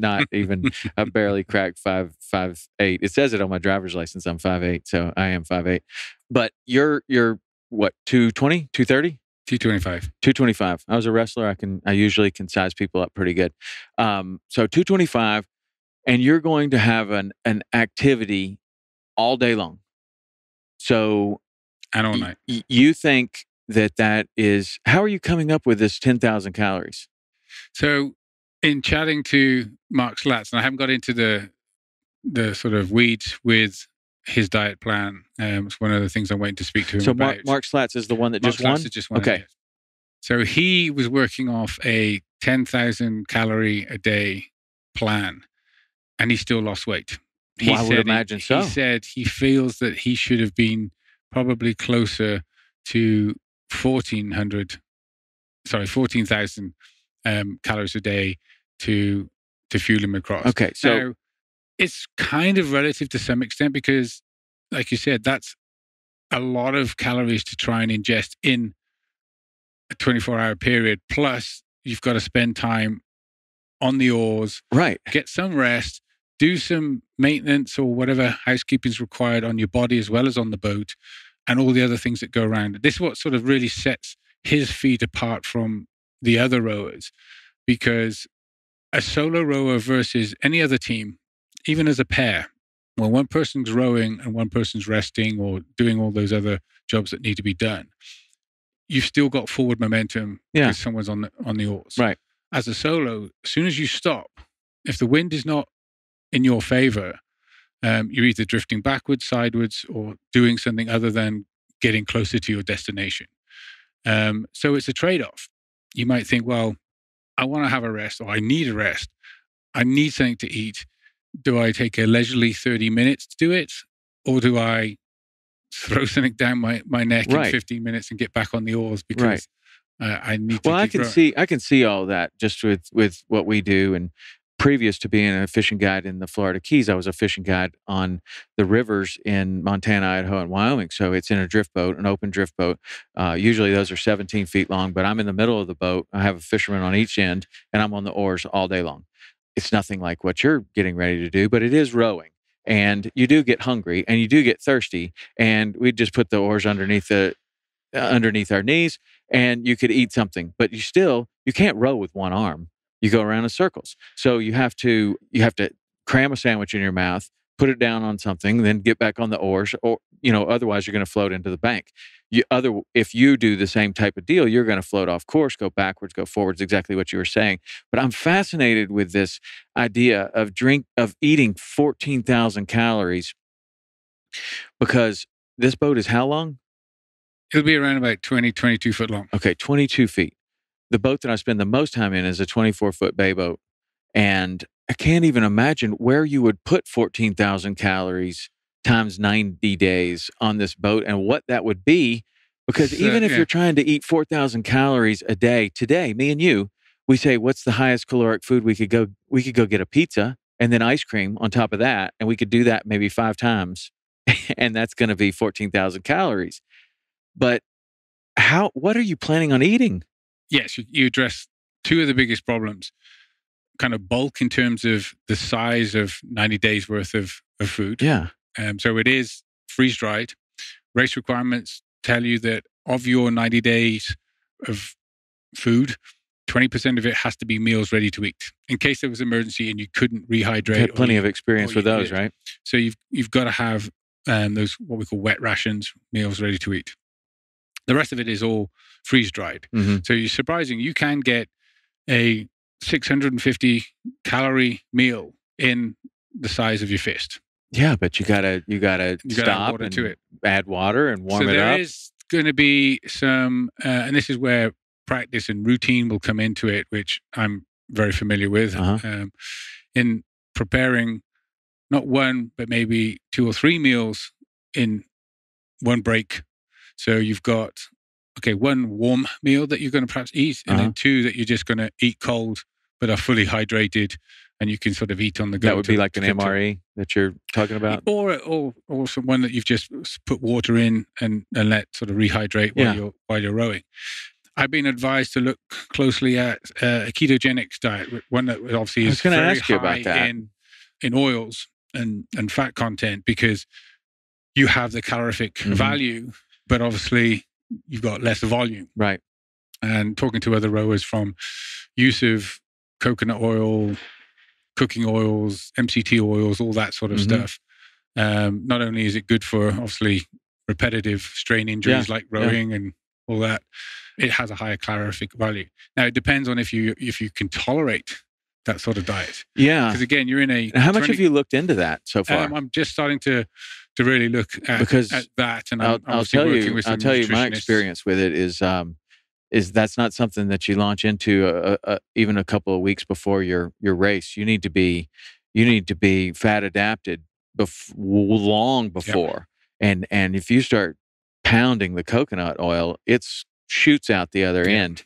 barely cracked 5'8". It says it on my driver's license. I'm 5'8", so I am 5'8". But you're what, 220, 230? 225. 225. I was a wrestler. I usually can size people up pretty good. So 225, and you're going to have an activity all day long. So and all night. You think that is, how are you coming up with this 10,000 calories? So in chatting to Mark Slats, and I haven't got into the sort of weeds with his diet plan. It's one of the things I'm waiting to speak to him about. So Mark Slats is the one that just won? Just won. Okay. Yes. So he was working off a 10,000 calorie a day plan, and he still lost weight. I would imagine so. He said he feels that he should have been probably closer to 14,000 calories a day to fuel him across. Okay, so now, it's kind of relative to some extent because, like you said, that's a lot of calories to try and ingest in a 24-hour period. Plus, you've got to spend time on the oars, right? Get some rest, do some maintenance or whatever housekeeping is required on your body as well as on the boat, and all the other things that go around it. This is what sort of really sets his feat apart from the other rowers, because a solo rower versus any other team, even as a pair, when one person's rowing and one person's resting or doing all those other jobs that need to be done, you've still got forward momentum because someone's on the oars. Right. As a solo, as soon as you stop, if the wind is not in your favor, you're either drifting backwards, sideways, or doing something other than getting closer to your destination. So it's a trade-off. You might think, well, I want to have a rest, or I need a rest. I need something to eat. Do I take a leisurely 30 minutes to do it? Or do I throw something down my neck in 15 minutes and get back on the oars because I need to keep rowing? I can see all that just with what we do. And previous to being a fishing guide in the Florida Keys, I was a fishing guide on the rivers in Montana, Idaho, and Wyoming. So it's in a drift boat, an open drift boat. Usually those are 17 feet long, but I'm in the middle of the boat. I have a fisherman on each end, and I'm on the oars all day long. It's nothing like what you're getting ready to do, but it is rowing. And you do get hungry and you do get thirsty. And we just put the oars underneath our knees, and you could eat something, but you can't row with one arm. You go around in circles. So you have to cram a sandwich in your mouth, put it down on something, then get back on the oars, or otherwise you're going to float into the bank. If you do the same type of deal, you're going to float off course, go backwards, go forwards, exactly what you were saying. But I'm fascinated with this idea of eating 14,000 calories, because this boat is how long? It'll be around about 22 foot long. Okay, 22 feet. The boat that I spend the most time in is a 24-foot bay boat. And I can't even imagine where you would put 14,000 calories times 90 days on this boat and what that would be. Because even if you're trying to eat 4,000 calories a day, today, me and you, we say, what's the highest caloric food we could go get a pizza and then ice cream on top of that. And we could do that maybe 5 times. And that's going to be 14,000 calories. But what are you planning on eating? Yes, you address two of the biggest problems. Kind of bulk in terms of the size of 90 days worth of food. Yeah. So it is freeze-dried. Race requirements tell you that of your 90 days of food, 20% of it has to be meals ready to eat. In case there was an emergency and you couldn't rehydrate. You had plenty of experience with those, right? So you've got to have those, what we call wet rations, meals ready to eat. The rest of it is all freeze-dried. Mm-hmm. So you're surprising. You can get a 650 calorie meal in the size of your fist. Yeah, but you gotta stop and add water and warm it up. So there is going to be some, and this is where practice and routine will come into it, which I'm very familiar with. In preparing not one, but maybe 2 or 3 meals in one break. So you've got, one warm meal that you're going to perhaps eat, and then 2 that you're just going to eat cold, but are fully hydrated, and you can sort of eat on the go. That would be like an MRE that you're talking about? Or one that you've just put water in and let sort of rehydrate while you're rowing. I've been advised to look closely at a ketogenic diet, one that obviously is very high in oils and fat content, because you have the calorific value, but obviously you've got less volume. Right. And talking to other rowers from use of coconut oil, cooking oils, MCT oils, all that sort of stuff. Not only is it good for obviously repetitive strain injuries like rowing and all that, it has a higher calorific value. Now it depends on if you can tolerate that sort of diet. Yeah. Because again, you're in a... How much have you looked into that so far? I'm just starting to really look at that. And I'll tell you my experience with it is that's not something that you launch into even a couple of weeks before your race. You need to be fat adapted long before. And if you start pounding the coconut oil, it shoots out the other end.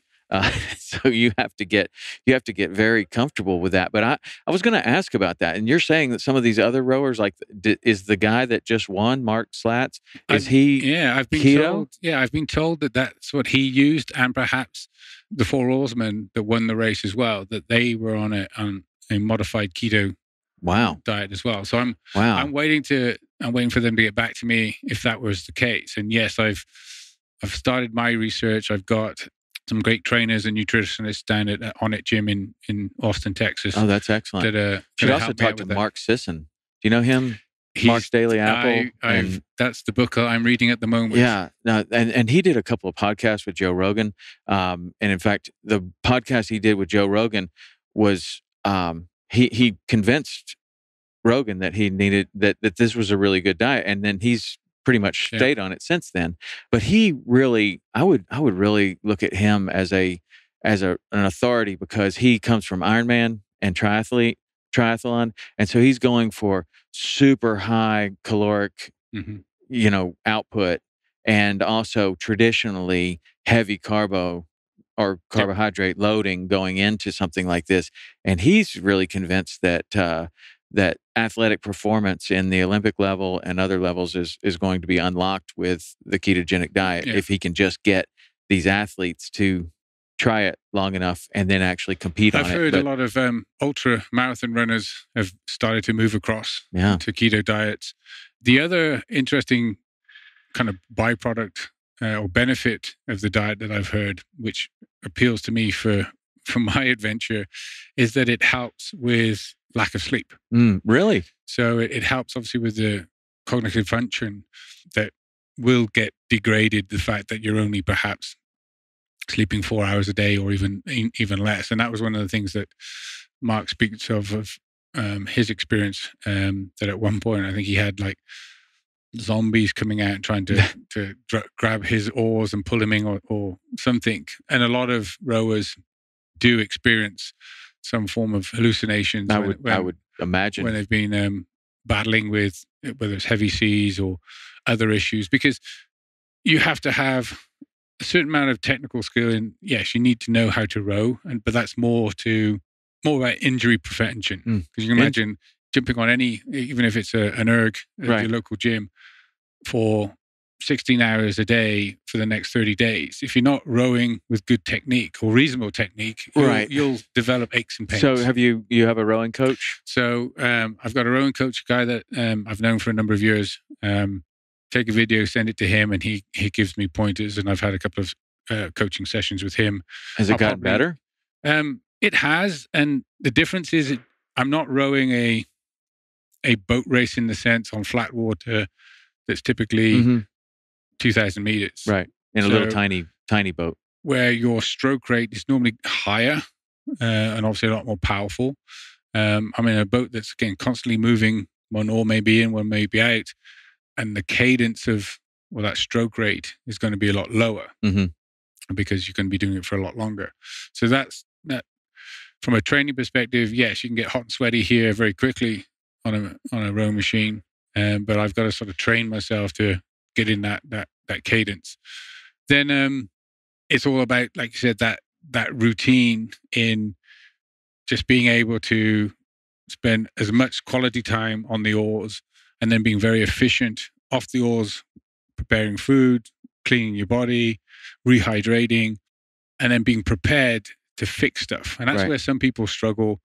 So you have to get very comfortable with that. But I was going to ask about that, and you're saying that some of these other rowers, like, is the guy that just won, Mark Slats, is he? I've been keto? told. Yeah, I've been told that that's what he used, and perhaps the four oarsmen that won the race as well, that they were on a modified keto diet as well. So I'm waiting for them to get back to me if that was the case. And yes, I've started my research. I've got some great trainers and nutritionists down at On It Gym in Austin, Texas. Oh, that's excellent. You should also talk to Mark Sisson. Do you know him? Mark's Daily Apple. That's the book I'm reading at the moment. Yeah, no, and he did a couple of podcasts with Joe Rogan. And in fact, the podcast he did with Joe Rogan was he convinced Rogan that he needed that this was a really good diet, and then he's pretty much stayed on it since then. But he really, I would really look at him as an authority, because he comes from Ironman and triathlon, and so he's going for super high caloric, output, and also traditionally heavy carbohydrate loading going into something like this. And he's really convinced that that athletic performance in the Olympic level and other levels is going to be unlocked with the ketogenic diet if he can just get these athletes to try it long enough and then actually compete on it. I've heard a lot of ultra marathon runners have started to move across to keto diets. The other interesting kind of byproduct or benefit of the diet that I've heard, which appeals to me for my adventure, is that it helps with lack of sleep. Really? So it helps obviously with the cognitive function that will get degraded, the fact that you're only perhaps sleeping 4 hours a day or even less. And that was one of the things that Mark speaks of his experience, that at one point I think he had like zombies coming out and trying to grab his oars and pull him in or something. And a lot of rowers do experience some form of hallucinations. I would imagine when they've been battling with whether it's heavy seas or other issues, because you have to have a certain amount of technical skill. And yes, you need to know how to row, but that's more about injury prevention. Because you can imagine jumping on even if it's an erg at your local gym for 16 hours a day for the next 30 days. If you're not rowing with good technique or reasonable technique, you'll develop aches and pains. So you have a rowing coach? So I've got a rowing coach, a guy that I've known for a number of years. Take a video, send it to him, and he gives me pointers. And I've had a couple of coaching sessions with him. Has it gotten better? It has. And the difference is I'm not rowing a boat race in the sense on flat water that's typically 2,000 meters. Right. In a little tiny boat. Where your stroke rate is normally higher and obviously a lot more powerful. I'm in a boat that's, again, constantly moving. One oar may be in, one may be out. And the cadence of that stroke rate is going to be a lot lower because you're going to be doing it for a lot longer. So that's that. From a training perspective, yes, you can get hot and sweaty here very quickly on a row machine. But I've got to sort of train myself to get in that cadence. Then it's all about, like you said, that routine in just being able to spend as much quality time on the oars and then being very efficient off the oars, preparing food, cleaning your body, rehydrating, and then being prepared to fix stuff. And that's where some people struggle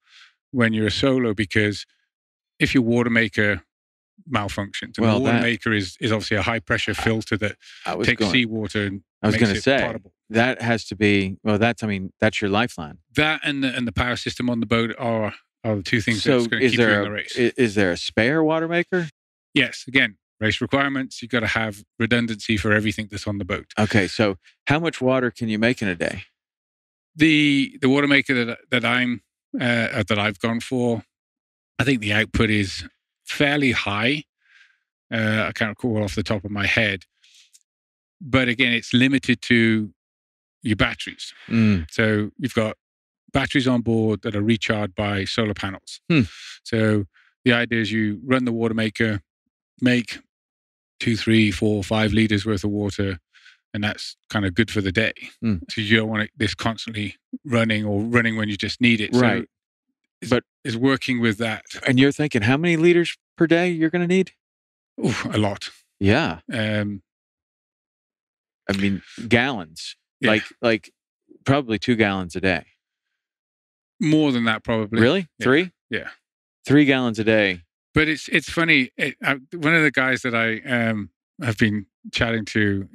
when you're a solo, because if your water maker malfunctions, and the water maker is obviously a high pressure filter that takes seawater and makes it potable. That has to be, that's your lifeline. That and the power system on the boat are the two things that's going to keep you in the race. Is there a spare water maker? Yes. Again, race requirements, you've got to have redundancy for everything that's on the boat. Okay. So how much water can you make in a day? The water maker that I've gone for, I think the output is fairly high. I can't recall off the top of my head. But again, it's limited to your batteries. So you've got batteries on board that are recharged by solar panels. So the idea is you run the water maker, make 2, 3, 4, 5 liters worth of water, and that's kind of good for the day. So you don't want this constantly running when you just need it. Right. So it's working with that. And you're thinking, how many liters per day you're going to need? Ooh, a lot. Yeah. I mean, gallons. Yeah. Like probably 2 gallons a day. More than that, probably. Really? Yeah. 3? Yeah. 3 gallons a day. But it's funny. One of the guys that I have been chatting to,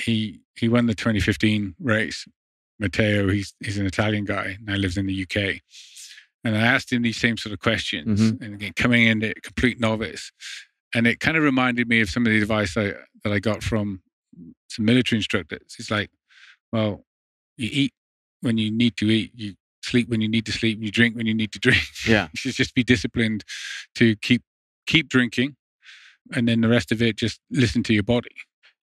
he won the 2015 race. Matteo, he's an Italian guy, now lives in the UK. And I asked him these same sort of questions, and again, coming in a complete novice. And it kind of reminded me of some of the advice that I got from some military instructors. It's like, well, you eat when you need to eat, you sleep when you need to sleep, you drink when you need to drink. Yeah. You should just be disciplined to keep drinking, and then the rest of it, just listen to your body.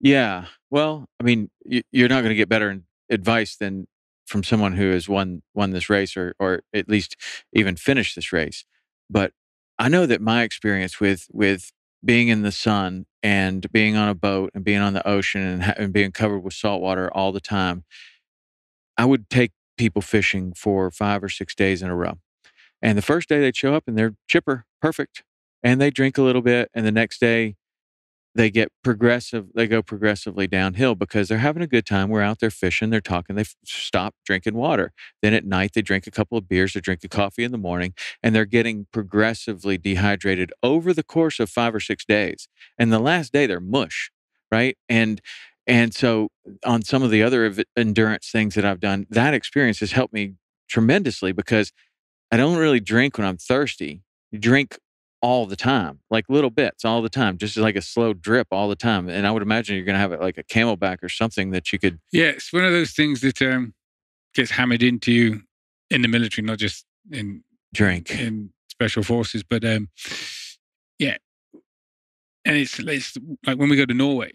Yeah. Well, I mean, you're not going to get better advice than from someone who has won this race or at least even finished this race. But I know that my experience with being in the sun and being on a boat and being on the ocean and being covered with salt water all the time, I would take people fishing for 5 or 6 days in a row. And the first day they'd show up and they're chipper, perfect. And they drink a little bit. And the next day they go progressively downhill because they're having a good time. We're out there fishing, they're talking, they stop drinking water. Then at night, they drink a couple of beers, they drink a coffee in the morning, and they're getting progressively dehydrated over the course of 5 or 6 days. And the last day, they're mush, right? And so on some of the other endurance things that I've done, that experience has helped me tremendously because I don't really drink when I'm thirsty. You drink all the time, like little bits all the time, just like a slow drip all the time. And I would imagine you're going to have it like a Camelback or something that you could. Yeah, it's one of those things that gets hammered into you in the military, not just in special forces, but yeah. And it's like when we go to Norway,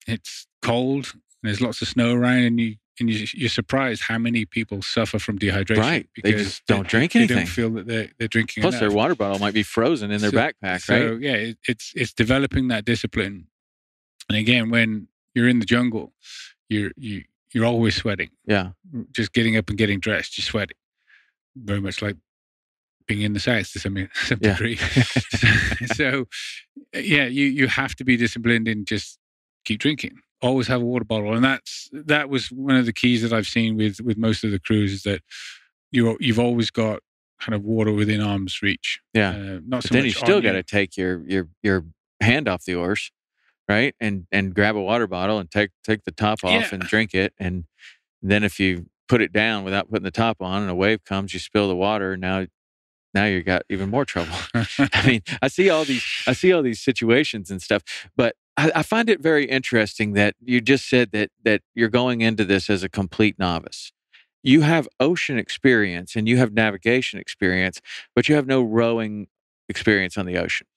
it's cold and there's lots of snow around, and you're surprised how many people suffer from dehydration. Right. They just don't drink anything. They don't feel that they're drinking Plus, enough. their water bottle might be frozen in their backpack, so, right? yeah, it's developing that discipline. And again, when you're in the jungle, you're always sweating. Yeah. Just getting up and getting dressed, you're sweating. Very much like being in the South to some degree. So, yeah, you have to be disciplined and just keep drinking. Always have a water bottle, and that was one of the keys that I've seen with most of the crews is that you've always got kind of water within arm's reach. Yeah, not so then much you still got to take your hand off the oars, right, and grab a water bottle and take the top off and drink it, and then if you put it down without putting the top on and a wave comes, you spill the water. Now you got even more trouble. I mean, I see all these situations and stuff, but I find it very interesting that you just said that you're going into this as a complete novice. You have ocean experience and you have navigation experience, but you have no rowing experience on the ocean.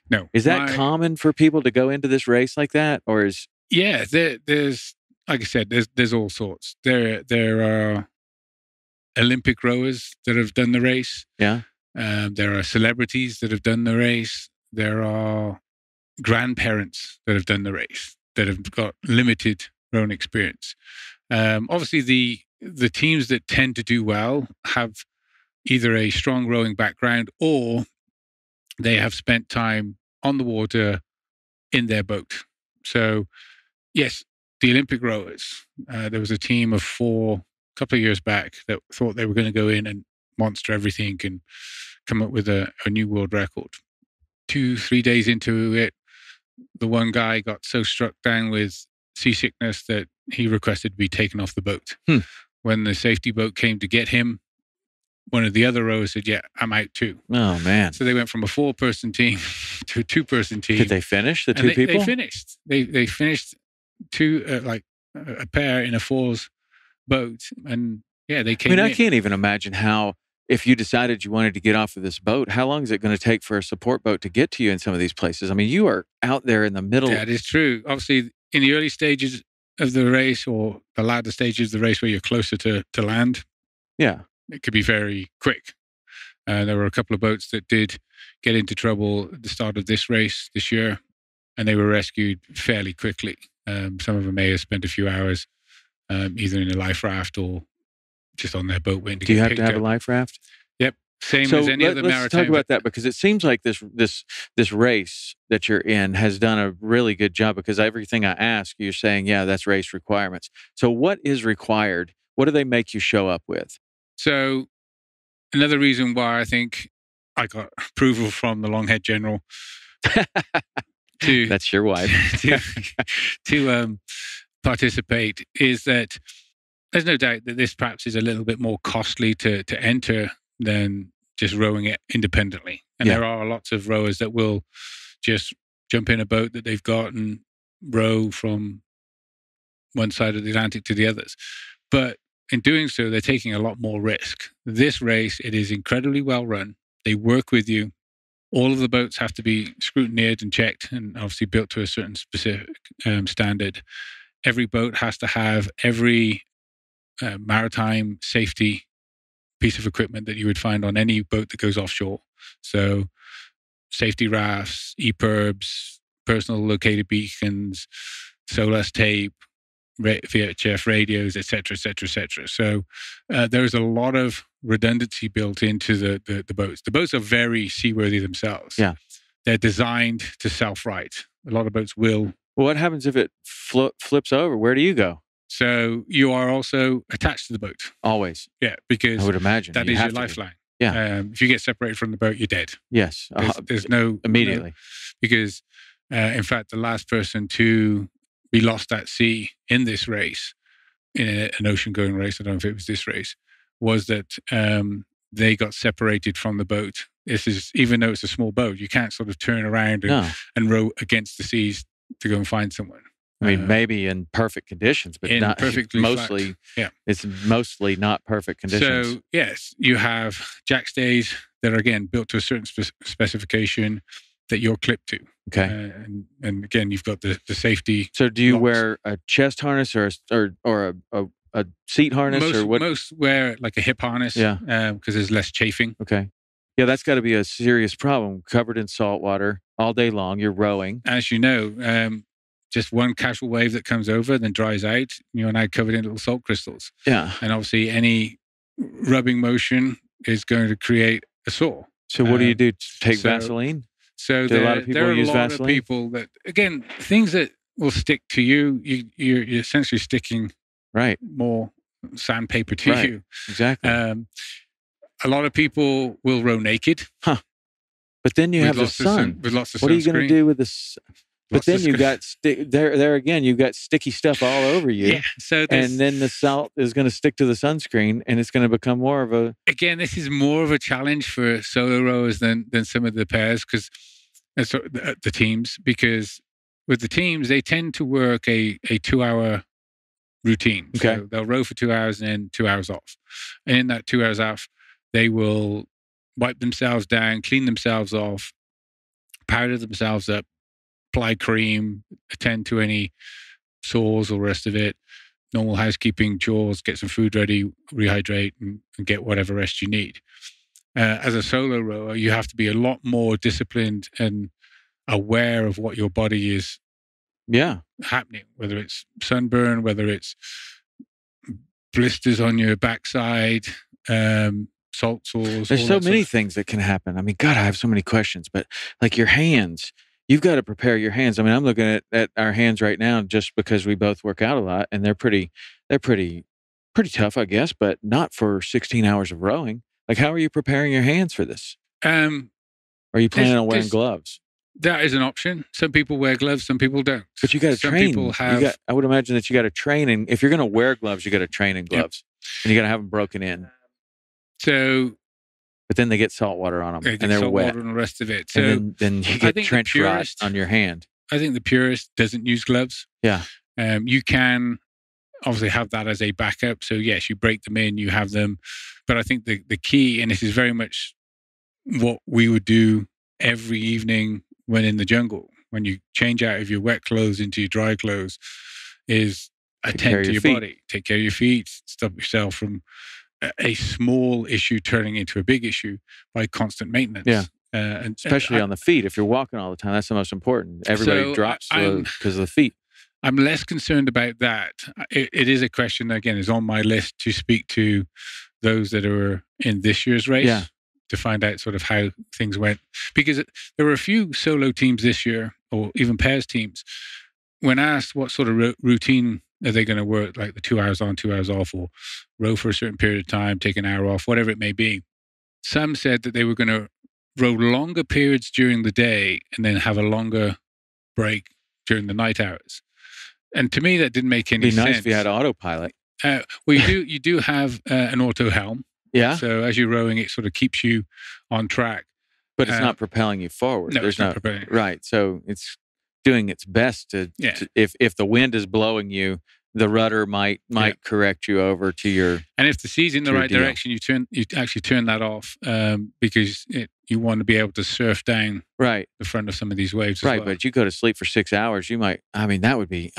No. Is that common for people to go into this race like that, or is? Yeah, there's like I said, there's all sorts. There are Olympic rowers that have done the race. Yeah. There are celebrities that have done the race. There are grandparents that have done the race that have got limited rowing experience. Obviously, the teams that tend to do well have either a strong rowing background or they have spent time on the water in their boat. So, yes, the Olympic rowers. There was a team of 4 a couple of years back that thought they were going to go in and monster everything and come up with a new world record. 2-3 days into it, the one guy got so struck down with seasickness that he requested to be taken off the boat. When the safety boat came to get him, one of the other rowers said, "Yeah, I'm out too." Oh, man. So they went from a 4-person team to a 2-person team. Did they finish, the two people? They finished. They finished like a pair in a 4's boat. And yeah, they came in. I can't even imagine how, if you decided you wanted to get off of this boat, how long is it going to take for a support boat to get to you in some of these places? I mean, you are out there in the middle. That is true. Obviously, in the early stages of the race or the latter stages of the race where you're closer to land, yeah, it could be very quick. There were a couple of boats that did get into trouble at the start of this race this year, and they were rescued fairly quickly. Some of them may have spent a few hours either in a life raft or just on their boat waiting to Do get you have picked to have up. a life raft? Yep. Same as any other maritime. Let's talk about that, because it seems like this race that you're in has done a really good job, because everything I ask, you're saying, yeah, that's race requirements. So what is required? What do they make you show up with? So another reason why I think I got approval from the Longhead General to that's your wife to participate is that there's no doubt that this perhaps is a little bit more costly to enter than just rowing it independently. And there are lots of rowers that will just jump in a boat that they've got and row from one side of the Atlantic to the others. But in doing so, they're taking a lot more risk. This race, it is incredibly well run. They work with you. All of the boats have to be scrutinized and checked, and obviously built to a certain specific standard. Every boat has to have every maritime safety piece of equipment that you would find on any boat that goes offshore. So safety rafts, EPIRBs, personal located beacons, SOLAS tape, VHF radios, etc., etc., etc. So there's a lot of redundancy built into the boats. The boats are very seaworthy themselves. Yeah, they're designed to self-right. A lot of boats will. Well, what happens if it flips over? Where do you go? So you are also attached to the boat. Always. Yeah, because I would imagine that is your lifeline. Yeah. If you get separated from the boat, you're dead. Yes. There's no immediately. Because in fact, the last person to be lost at sea in this race, in an ocean-going race, I don't know if it was this race, was that they got separated from the boat. This is, even though it's a small boat, you can't sort of turn around and row against the seas to go and find someone. I mean, maybe in perfect conditions, but not perfectly. Mostly, it's mostly not perfect conditions. So yes, you have jackstays that are again built to a certain specification that you're clipped to. Okay, and again, you've got the safety. So, do you wear a chest harness or a seat harness, or what? Most wear like a hip harness. Yeah, because there's less chafing. Okay. Yeah, that's got to be a serious problem. Covered in salt water all day long, you're rowing. As you know, just one casual wave that comes over, then dries out. You're now covered in little salt crystals. Yeah. And obviously any rubbing motion is going to create a sore. So what do you do? Take Vaseline? So do a lot of people use Vaseline? Of people that, again, things that will stick to you, you're essentially sticking more sandpaper to you. Exactly. A lot of people will row naked. Huh. But then you have the sun. With lots of what are you going to do with this? But then you got there again. You got sticky stuff all over you. Yeah. So and then the salt is going to stick to the sunscreen, and it's going to become more of a. Again, this is more of a challenge for solo rowers than some of the pairs, because the teams. Because with the teams, they tend to work a 2-hour routine. Okay. So they'll row for 2 hours and then 2 hours off, and in that 2 hours off, they will wipe themselves down, clean themselves off, powder themselves up, apply cream, attend to any sores or rest of it, normal housekeeping chores, get some food ready, rehydrate, and get whatever rest you need. As a solo rower, you have to be a lot more disciplined and aware of what your body is happening, whether it's sunburn, whether it's blisters on your backside, salt sores. There's so many things that can happen. I mean, God, I have so many questions, but like your hands, you've got to prepare your hands. I mean, I'm looking at our hands right now just because we both work out a lot, and they're pretty tough, I guess, but not for 16 hours of rowing. Like, how are you preparing your hands for this? Are you planning on wearing gloves? That is an option. Some people wear gloves, some people don't. But you got to train. I would imagine that you got to train, and if you're going to wear gloves, you got to train in gloves, and you got to have them broken in. So, but then they get salt water on them, and they're wet, and the rest of it. So and then you get trench rot on your hand. I think the purist doesn't use gloves. Yeah, you can obviously have that as a backup. So yes, you break them in, you have them. But I think the key, and this is very much what we would do every evening when in the jungle, when you change out of your wet clothes into your dry clothes, is attend to your body, take care of your feet, stop yourself from a small issue turning into a big issue by constant maintenance. Yeah. And especially on the feet. If you're walking all the time, that's the most important. Everybody drops because of the feet. I'm less concerned about that. It is a question that, again, is on my list to speak to those that are in this year's race to find out sort of how things went. Because there were a few solo teams this year, or even pairs teams, when asked what sort of routine are they going to work, like the 2 hours on, 2 hours off, or row for a certain period of time, take an hour off, whatever it may be. Some said that they were going to row longer periods during the day and then have a longer break during the night hours. And to me, that didn't make any sense. It'd be nice if you had autopilot. Well, you do have an auto helm. Yeah. So as you're rowing, it sort of keeps you on track. But it's not propelling you forward. No, it's not propelling. Right. So it's doing its best to if the wind is blowing you, the rudder might correct you over to your. And if the sea's in the right direction, you actually turn that off because you want to be able to surf down the front of some of these waves. As well. But you go to sleep for 6 hours, you might. I mean, that would be.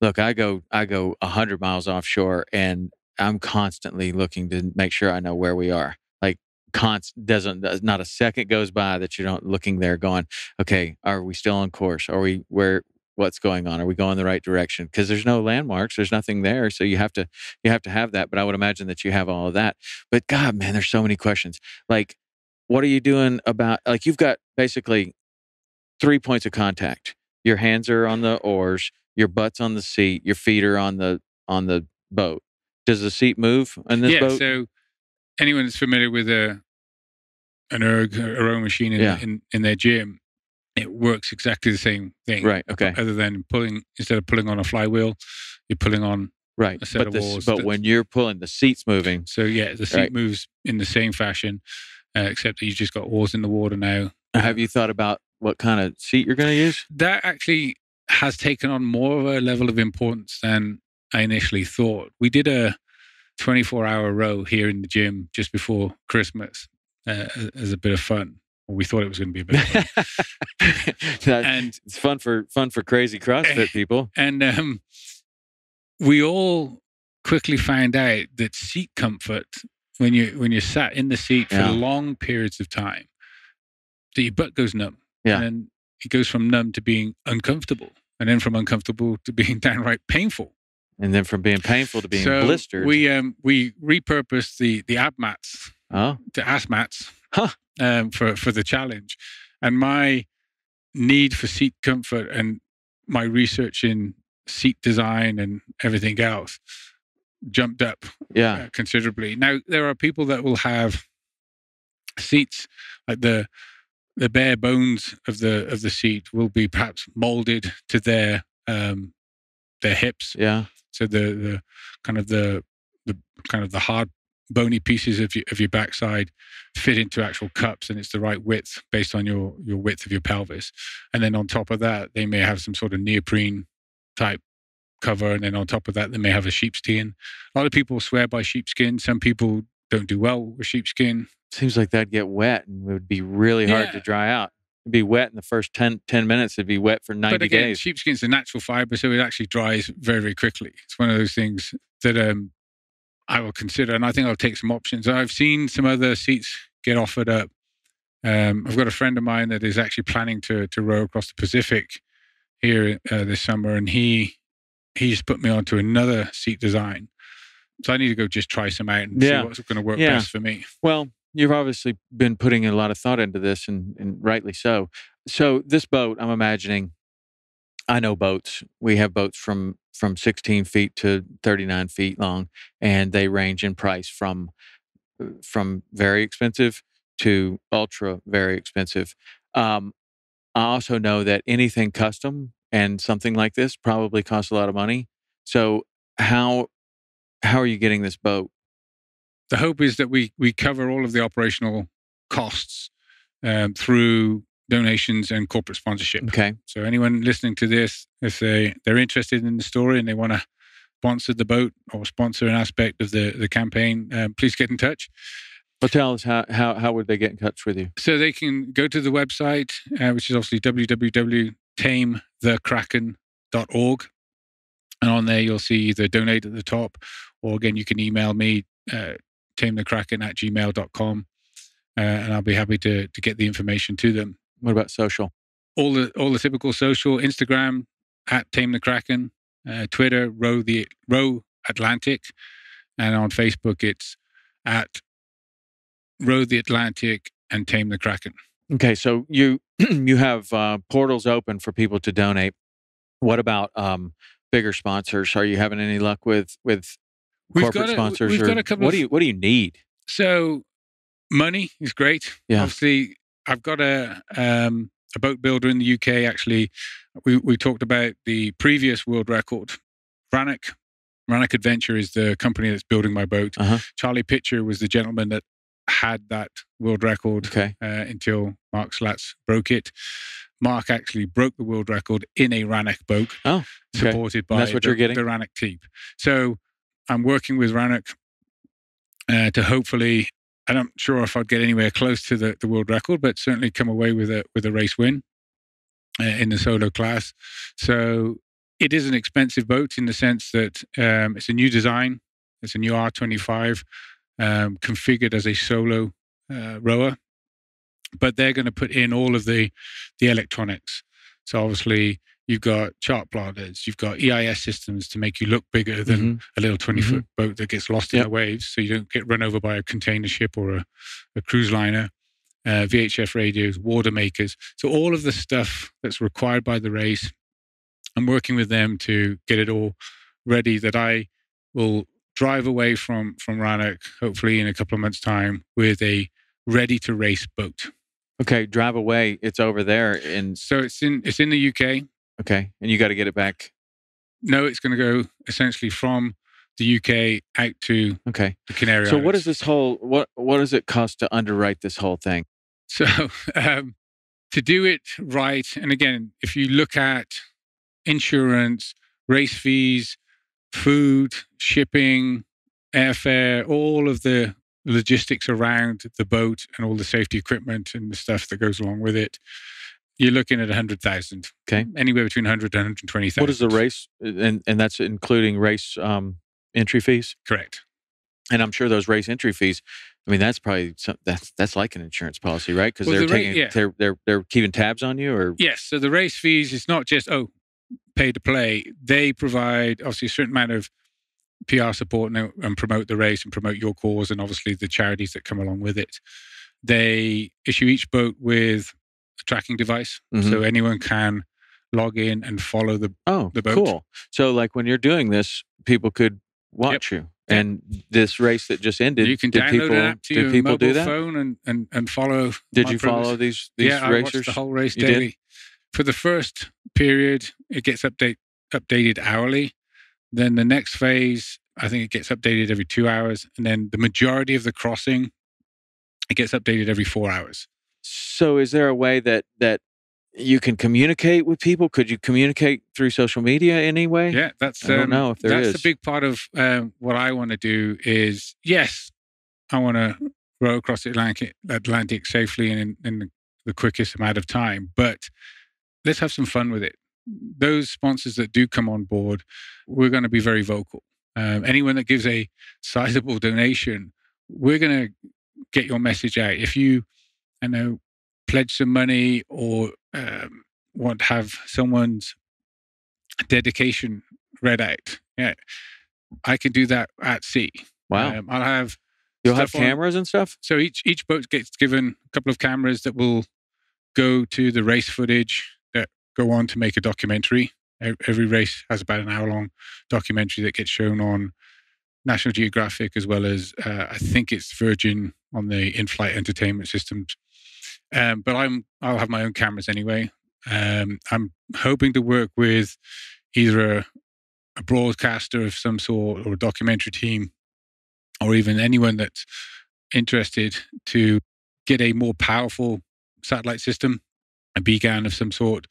Look, I go 100 miles offshore, and I'm constantly looking to make sure I know where we are. Like, not a second goes by that you're not looking there, going, okay, are we still on course? Are we where? What's going on? Are we going the right direction? Because there's no landmarks, there's nothing there, so you have to have that. But I would imagine that you have all of that. But God, man, there's so many questions. Like, what are you doing about? Like, you've got basically 3 points of contact. Your hands are on the oars, your butt's on the seat, your feet are on the boat. Does the seat move on this boat? Yeah. So anyone that's familiar with an erg, a rowing machine in their gym, it works exactly the same thing. Right. Okay. Other than instead of pulling on a flywheel, you're pulling on a set of oars. But when you're pulling, the seat's moving. So the seat moves in the same fashion, except that you've just got oars in the water now. Have you thought about what kind of seat you're going to use? That actually has taken on more of a level of importance than I initially thought. We did a 24-hour row here in the gym just before Christmas as a bit of fun. We thought it was going to be a bit of fun. And it's fun for crazy CrossFit people. And we all quickly found out that seat comfort, when you're sat in the seat for long periods of time, that your butt goes numb. Yeah. And it goes from numb to being uncomfortable. And then from uncomfortable to being downright painful. And then from being painful to being blistered. We repurposed the ab mats to ass mats. Huh. For the challenge. And my need for seat comfort and my research in seat design and everything else jumped up considerably. Now, there are people that will have seats, like the bare bones of the seat will be perhaps molded to their hips. Yeah. So the kind of the hard bony pieces of your backside fit into actual cups, and it's the right width based on your width of your pelvis. And then on top of that, they may have some sort of neoprene type cover, and then on top of that, they may have a sheepskin. A lot of people swear by sheepskin. Some people don't do well with sheepskin. Seems like that'd get wet and it would be really hard to dry out. It'd be wet in the first 10 minutes. It'd be wet for 90 days. Sheepskin's a natural fiber, so it actually dries very, very quickly. It's one of those things that I will consider, and I think I'll take some options. I've seen some other seats get offered up. I've got a friend of mine that is actually planning to row across the Pacific here this summer, and he's put me onto another seat design. So I need to go just try some out and see what's going to work best for me. Well, you've obviously been putting a lot of thought into this, and rightly so. So this boat, I'm imagining, I know boats. We have boats from 16 feet to 39 feet long, and they range in price from very expensive to ultra very expensive. I also know that anything custom and something like this probably costs a lot of money. So how are you getting this boat? The hope is that we cover all of the operational costs through donations and corporate sponsorship. Okay. So anyone listening to this, if they're interested in the story and they want to sponsor the boat or sponsor an aspect of the campaign, please get in touch. Well, tell us how would they get in touch with you? So they can go to the website, which is obviously www.tamethekraken.org. And on there, you'll see either donate at the top, or again, you can email me, tamethekraken@gmail.com, and I'll be happy to get the information to them. What about social? All the typical social, Instagram, at Tame the Kraken, Twitter, Row Atlantic, and on Facebook, it's at Row the Atlantic and Tame the Kraken. Okay, so you you have portals open for people to donate. What about bigger sponsors? Are you having any luck with corporate sponsors? We've got a couple. What do you need? So money is great. Yeah. Obviously, I've got a boat builder in the UK. Actually, we talked about the previous world record. Rannoch Adventure is the company that's building my boat. Charlie Pitcher was the gentleman that had that world record until Mark Slats broke it. Mark actually broke the world record in a Rannoch boat, supported by the Rannoch team. So I'm working with Rannoch to hopefully, I'm not sure if I'd get anywhere close to the world record, but certainly come away with a race win in the solo class. So it is an expensive boat in the sense that it's a new design. It's a new R25, configured as a solo rower. But they're going to put in all of the electronics. So obviously, you've got chart plotters, you've got EIS systems to make you look bigger than a little 20-foot boat that gets lost in the waves, so you don't get run over by a container ship or a cruise liner. VHF radios, water makers. So all of the stuff that's required by the race, I'm working with them to get it all ready, that I will drive away from Rannoch, hopefully in a couple of months' time, with a ready-to-race boat. Okay, drive away. It's over there, so it's in the UK. Okay, and you got to get it back. No, it's going to go essentially from the UK out to the Canary Islands. So what is this whole? What does it cost to underwrite this whole thing? So to do it right, and again, if you look at insurance, race fees, food, shipping, airfare, all of the logistics around the boat and all the safety equipment and the stuff that goes along with it, you're looking at 100,000. Okay, anywhere between 100 and 120,000. What is the race, and that's including race entry fees? Correct. And I'm sure those race entry fees, I mean, that's probably that's like an insurance policy, right? Because they're keeping tabs on you, or yes. So the race fees is not just pay to play. They provide obviously a certain amount of PR support and promote the race and promote your cause, and obviously the charities that come along with it. They issue each boat with a tracking device, so anyone can log in and follow the boat. Cool. So like when you're doing this, people could watch you. And this race that just ended, you can download an app to your mobile phone and follow. Did you follow these racers? I watched the whole race daily. Did? For the first period, it gets updated hourly. Then the next phase, I think it gets updated every 2 hours. And then the majority of the crossing, it gets updated every 4 hours. So is there a way that you can communicate with people? Could you communicate through social media in any way? Yeah, I don't know if there is. That's a big part of what I want to do is, yes, I want to row across the Atlantic safely and in the quickest amount of time. But let's have some fun with it. Those sponsors that do come on board, we're going to be very vocal. Anyone that gives a sizable donation, we're going to get your message out. If you, pledge some money or want to have someone's dedication read out, I can do that at sea. Wow. You'll have cameras and stuff? So each boat gets given a couple of cameras that will go to the race footage that go on to make a documentary. Every race has about an hour-long documentary that gets shown on National Geographic, as well as I think it's Virgin on the in-flight entertainment systems. But I'll have my own cameras anyway. I'm hoping to work with either a broadcaster of some sort or a documentary team, or even anyone that's interested to get a more powerful satellite system, a beacon of some sort,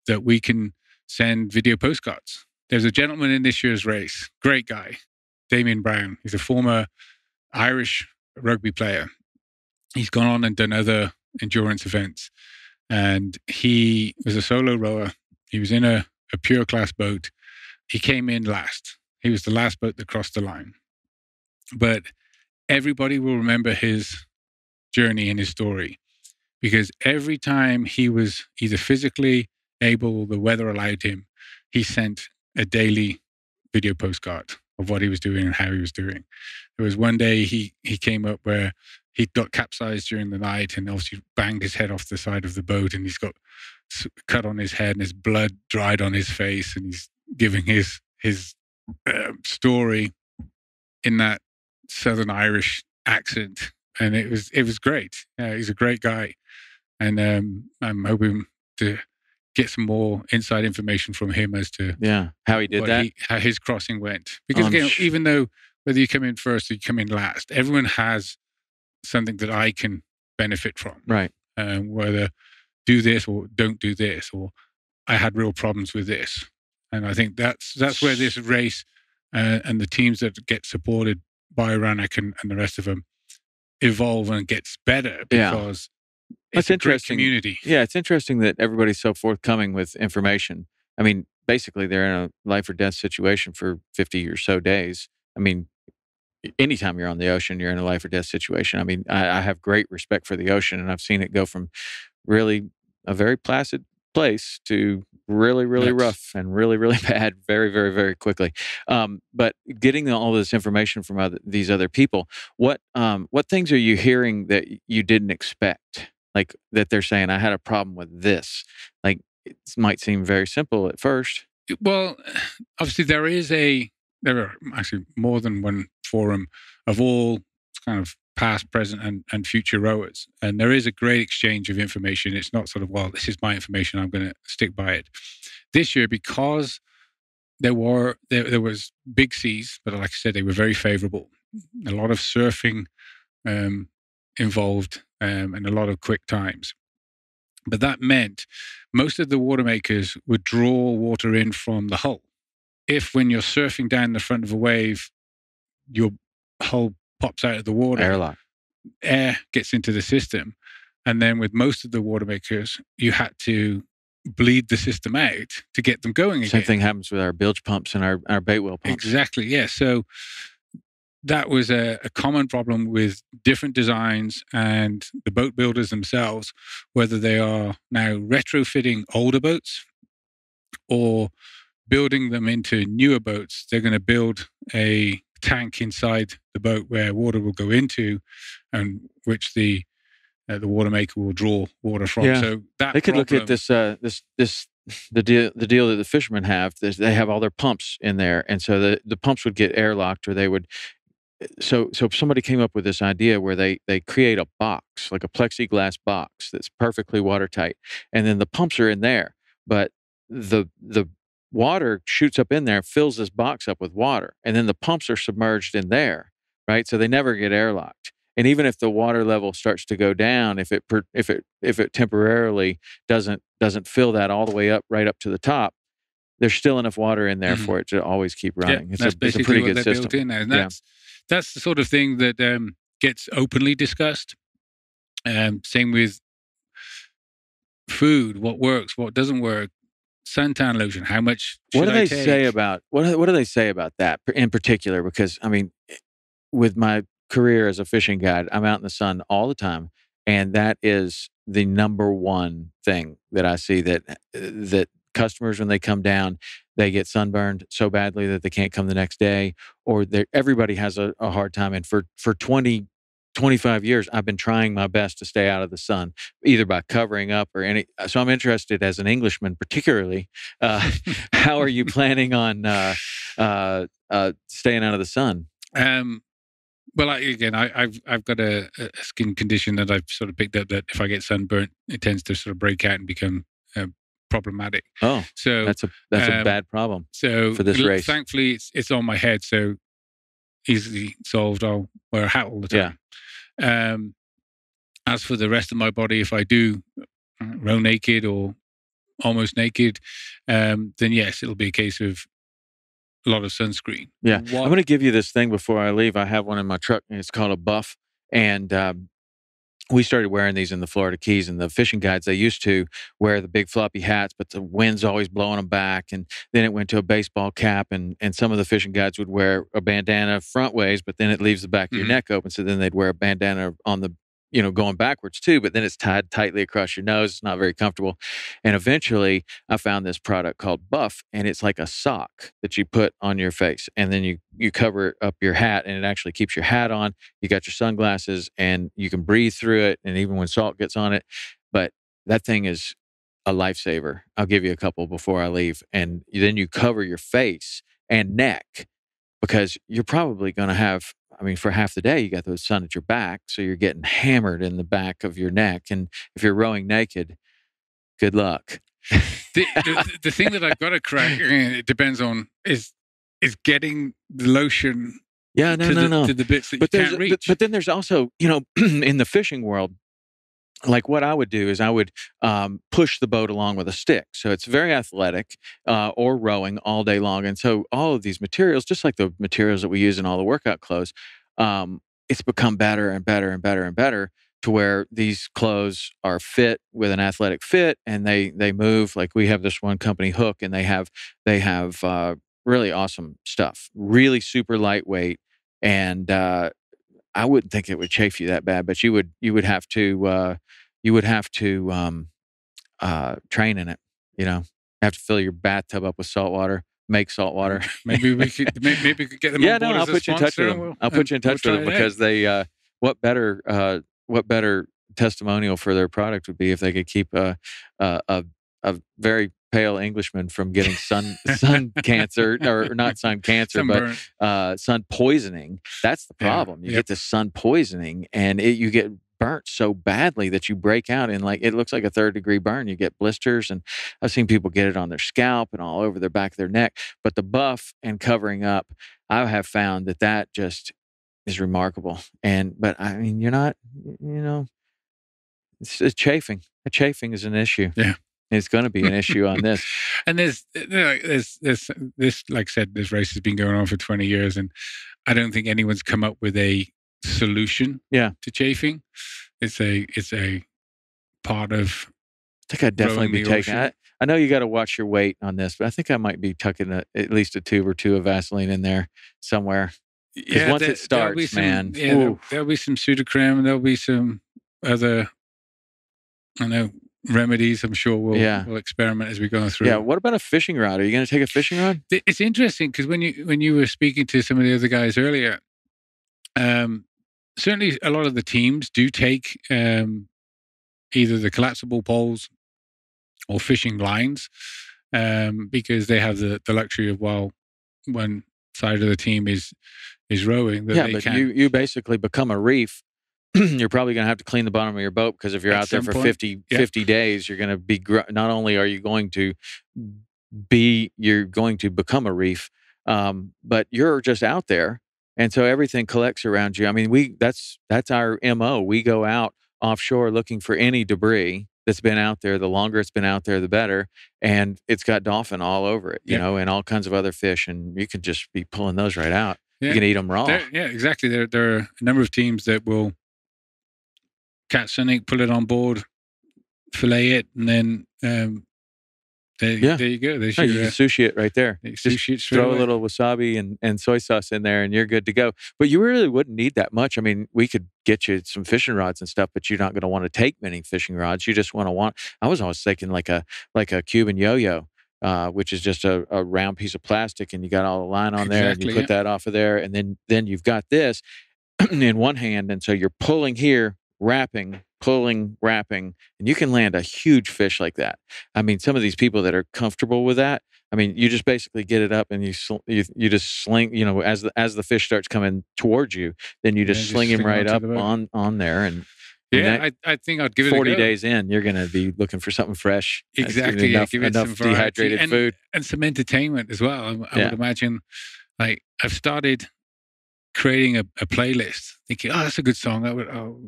that we can send video postcards. There's a gentleman in this year's race, great guy, Damien Brown. He's a former Irish rugby player. He's gone on and done other endurance events, and he was a solo rower. He was in a pure class boat. He came in last. He was the last boat that crossed the line. But everybody will remember his journey and his story, because every time he was either physically able, the weather allowed him, he sent a daily video postcard of what he was doing and how he was doing. There was one day he came up where he got capsized during the night and obviously banged his head off the side of the boat, and he's got cut on his head and his blood dried on his face, and he's giving his story in that Southern Irish accent, and it was great. He's a great guy, and I'm hoping to get some more inside information from him as to how he did that, how his crossing went. Because again, even though whether you come in first or you come in last, everyone has something that I can benefit from. Right. Whether do this or don't do this, or I had real problems with this. And I think that's where this race and the teams that get supported by Rannoch and the rest of them evolve and gets better, because it's a great community. Yeah, it's interesting that everybody's so forthcoming with information. I mean, basically, they're in a life or death situation for 50 or so days. I mean, anytime you're on the ocean, you're in a life or death situation. I mean, I have great respect for the ocean, and I've seen it go from really a very placid place to really, really rough and really, really bad very, very, very quickly. But getting all this information from these other people, what things are you hearing that you didn't expect? Like that they're saying, I had a problem with this. Like it might seem very simple at first. Well, obviously there are actually more than one forum of all kind of past, present, and future rowers. And there is a great exchange of information. It's not sort of, well, this is my information, I'm going to stick by it. This year, because there was big seas, but like I said, they were very favorable. A lot of surfing involved and a lot of quick times. But that meant most of the water makers would draw water in from the hull. If when you're surfing down the front of a wave, your hull pops out of the water, airlock, air gets into the system. And then with most of the water makers, you had to bleed the system out to get them going again. Same thing happens with our bilge pumps and our bait wheel pumps. Exactly, yeah. So that was a common problem with different designs and the boat builders themselves, whether they are now retrofitting older boats or building them into newer boats. They're going to build a tank inside the boat where water will go into, and which the water maker will draw water from. Yeah. So that they could look at this the deal that the fishermen have. They have all their pumps in there, and so the pumps would get airlocked, or they would. So somebody came up with this idea where they create a box, like a plexiglass box that's perfectly watertight, and then the pumps are in there, but the water shoots up in there, fills this box up with water, and then the pumps are submerged in there, right? So they never get airlocked. And even if the water level starts to go down, if it temporarily doesn't fill that all the way up right up to the top, there's still enough water in there for it to always keep running. Yeah, it's a pretty good system. Built in there. And that's the sort of thing that gets openly discussed. Same with food, what works, what doesn't work. Suntan lotion, how much should what do I they take? say about what do they say about that in particular? Because I mean, with my career as a fishing guide, I'm out in the sun all the time, and that is the number one thing that I see that customers, when they come down, they get sunburned so badly that they can't come the next day, or everybody has a hard time. And for 25 years, I've been trying my best to stay out of the sun, either by covering up or any. So I'm interested, as an Englishman, particularly, how are you planning on staying out of the sun? Well, I've got a skin condition that I've sort of picked up, that if I get sunburnt, it tends to sort of break out and become problematic. Oh, so that's a bad problem. So for this race, thankfully, it's on my head, so easily solved. I'll wear a hat all the time. Yeah. As for the rest of my body, if I do row naked or almost naked, then yes, it'll be a case of a lot of sunscreen. Yeah. I'm going to give you this thing before I leave. I have one in my truck, and it's called a buff. And we started wearing these in the Florida Keys, and the fishing guides, they used to wear the big floppy hats, but the wind's always blowing them back. And then it went to a baseball cap, and some of the fishing guides would wear a bandana front ways, but then it leaves the back of your neck open. So then they'd wear a bandana on the going backwards too, but then it's tied tightly across your nose. It's not very comfortable. And eventually I found this product called Buff, and it's like a sock that you put on your face, and then you cover up your hat, and it actually keeps your hat on. You got your sunglasses, and you can breathe through it, and even when salt gets on it. But that thing is a lifesaver. I'll give you a couple before I leave. And then you cover your face and neck, because you're probably going to have, for half the day, you got the sun at your back. So you're getting hammered in the back of your neck. And if you're rowing naked, good luck. The thing that I've got to crack, it depends on, is getting the lotion to the bits that you can't reach. But then there's also, in the fishing world, like what I would do is I would push the boat along with a stick. So it's very athletic, or rowing all day long. And so all of these materials, just like the materials that we use in all the workout clothes, it's become better and better and better and better, to where these clothes are fit with an athletic fit, and they move. Like we have this one company, Hook, and they have really awesome stuff, really super lightweight. And I wouldn't think it would chafe you that bad, but you would have to train in it. Have to fill your bathtub up with salt water, make salt water. Maybe we could get them on board. I'll put you in touch with them. I'll put you in touch with them, because they what better testimonial for their product would be if they could keep a very pale Englishman from getting sun cancer, or not sun cancer, but sun poisoning. That's the problem. You get this sun poisoning, and you get burnt so badly that you break out in, like, it looks like a 3rd-degree burn. You get blisters, and I've seen people get it on their scalp and all over their back of their neck. But the buff and covering up, I have found that just is remarkable. But you're not, it's chafing. Chafing is an issue. Yeah. It's going to be an issue on this. And there's, like I said, this race has been going on for 20 years, and I don't think anyone's come up with a solution to chafing. It's a part of. I think I'd definitely be taking. I know you got to watch your weight on this, but I think I might be tucking at least a tube or two of Vaseline in there somewhere. Because once it starts, man, there'll be some pseudocreme. There'll be some other, remedies. I'm sure we'll experiment as we go through. Yeah. What about a fishing rod? Are you going to take a fishing rod? It's interesting, because when you were speaking to some of the other guys earlier, certainly a lot of the teams do take either the collapsible poles or fishing lines, because they have the luxury of, one side of the team is rowing. But you basically become a reef. You're probably going to have to clean the bottom of your boat, because if you're out there for 50 days, you're going to be, not only are you going to become a reef, but you're just out there. And so everything collects around you. That's our MO. We go out offshore looking for any debris that's been out there. The longer it's been out there, the better. And it's got dolphin all over it, and all kinds of other fish. And you could just be pulling those right out. Yeah. You can eat them raw. Exactly. There are a number of teams that will catch something, pull it on board, fillet it, and then there you go. You can sushi it right there. Just throw a little wasabi and soy sauce in there, and you're good to go. But you really wouldn't need that much. We could get you some fishing rods and stuff, but you're not going to want to take many fishing rods. You just I was always thinking like a Cuban yo-yo, which is just a round piece of plastic, and you got all the line on there, and you put that off of there, and then you've got this in one hand, and so you're pulling here, pulling, wrapping, and you can land a huge fish like that. Some of these people that are comfortable with that, you just basically get it up and you just sling, as the fish starts coming towards you, then you just sling him right up on there. And I think I'd give it 40 days in, you're going to be looking for something fresh. Exactly. Give it enough some dehydrated food. And some entertainment as well. I would imagine, like, I've started creating a playlist, thinking, that's a good song. I'll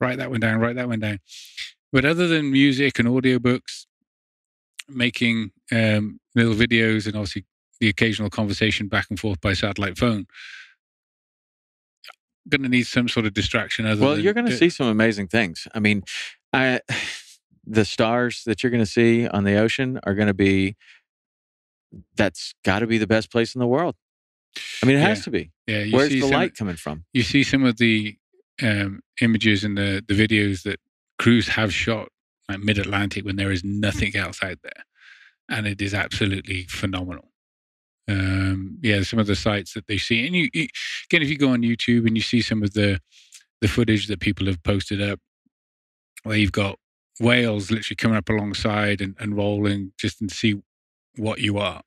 write that one down. But other than music and audiobooks, making little videos, and obviously the occasional conversation back and forth by satellite phone, I'm going to need some sort of distraction. You're going to see some amazing things. The stars that you're going to see on the ocean are going to be, that's got to be the best place in the world. It has to be. Yeah. Where's the light coming from? You see some of the images and the videos that crews have shot like mid-Atlantic when there is nothing else out there, and it is absolutely phenomenal. Some of the sites that they see, and you again, if you go on YouTube and you see some of the footage that people have posted up, where you've got whales literally coming up alongside and rolling just to see what you are.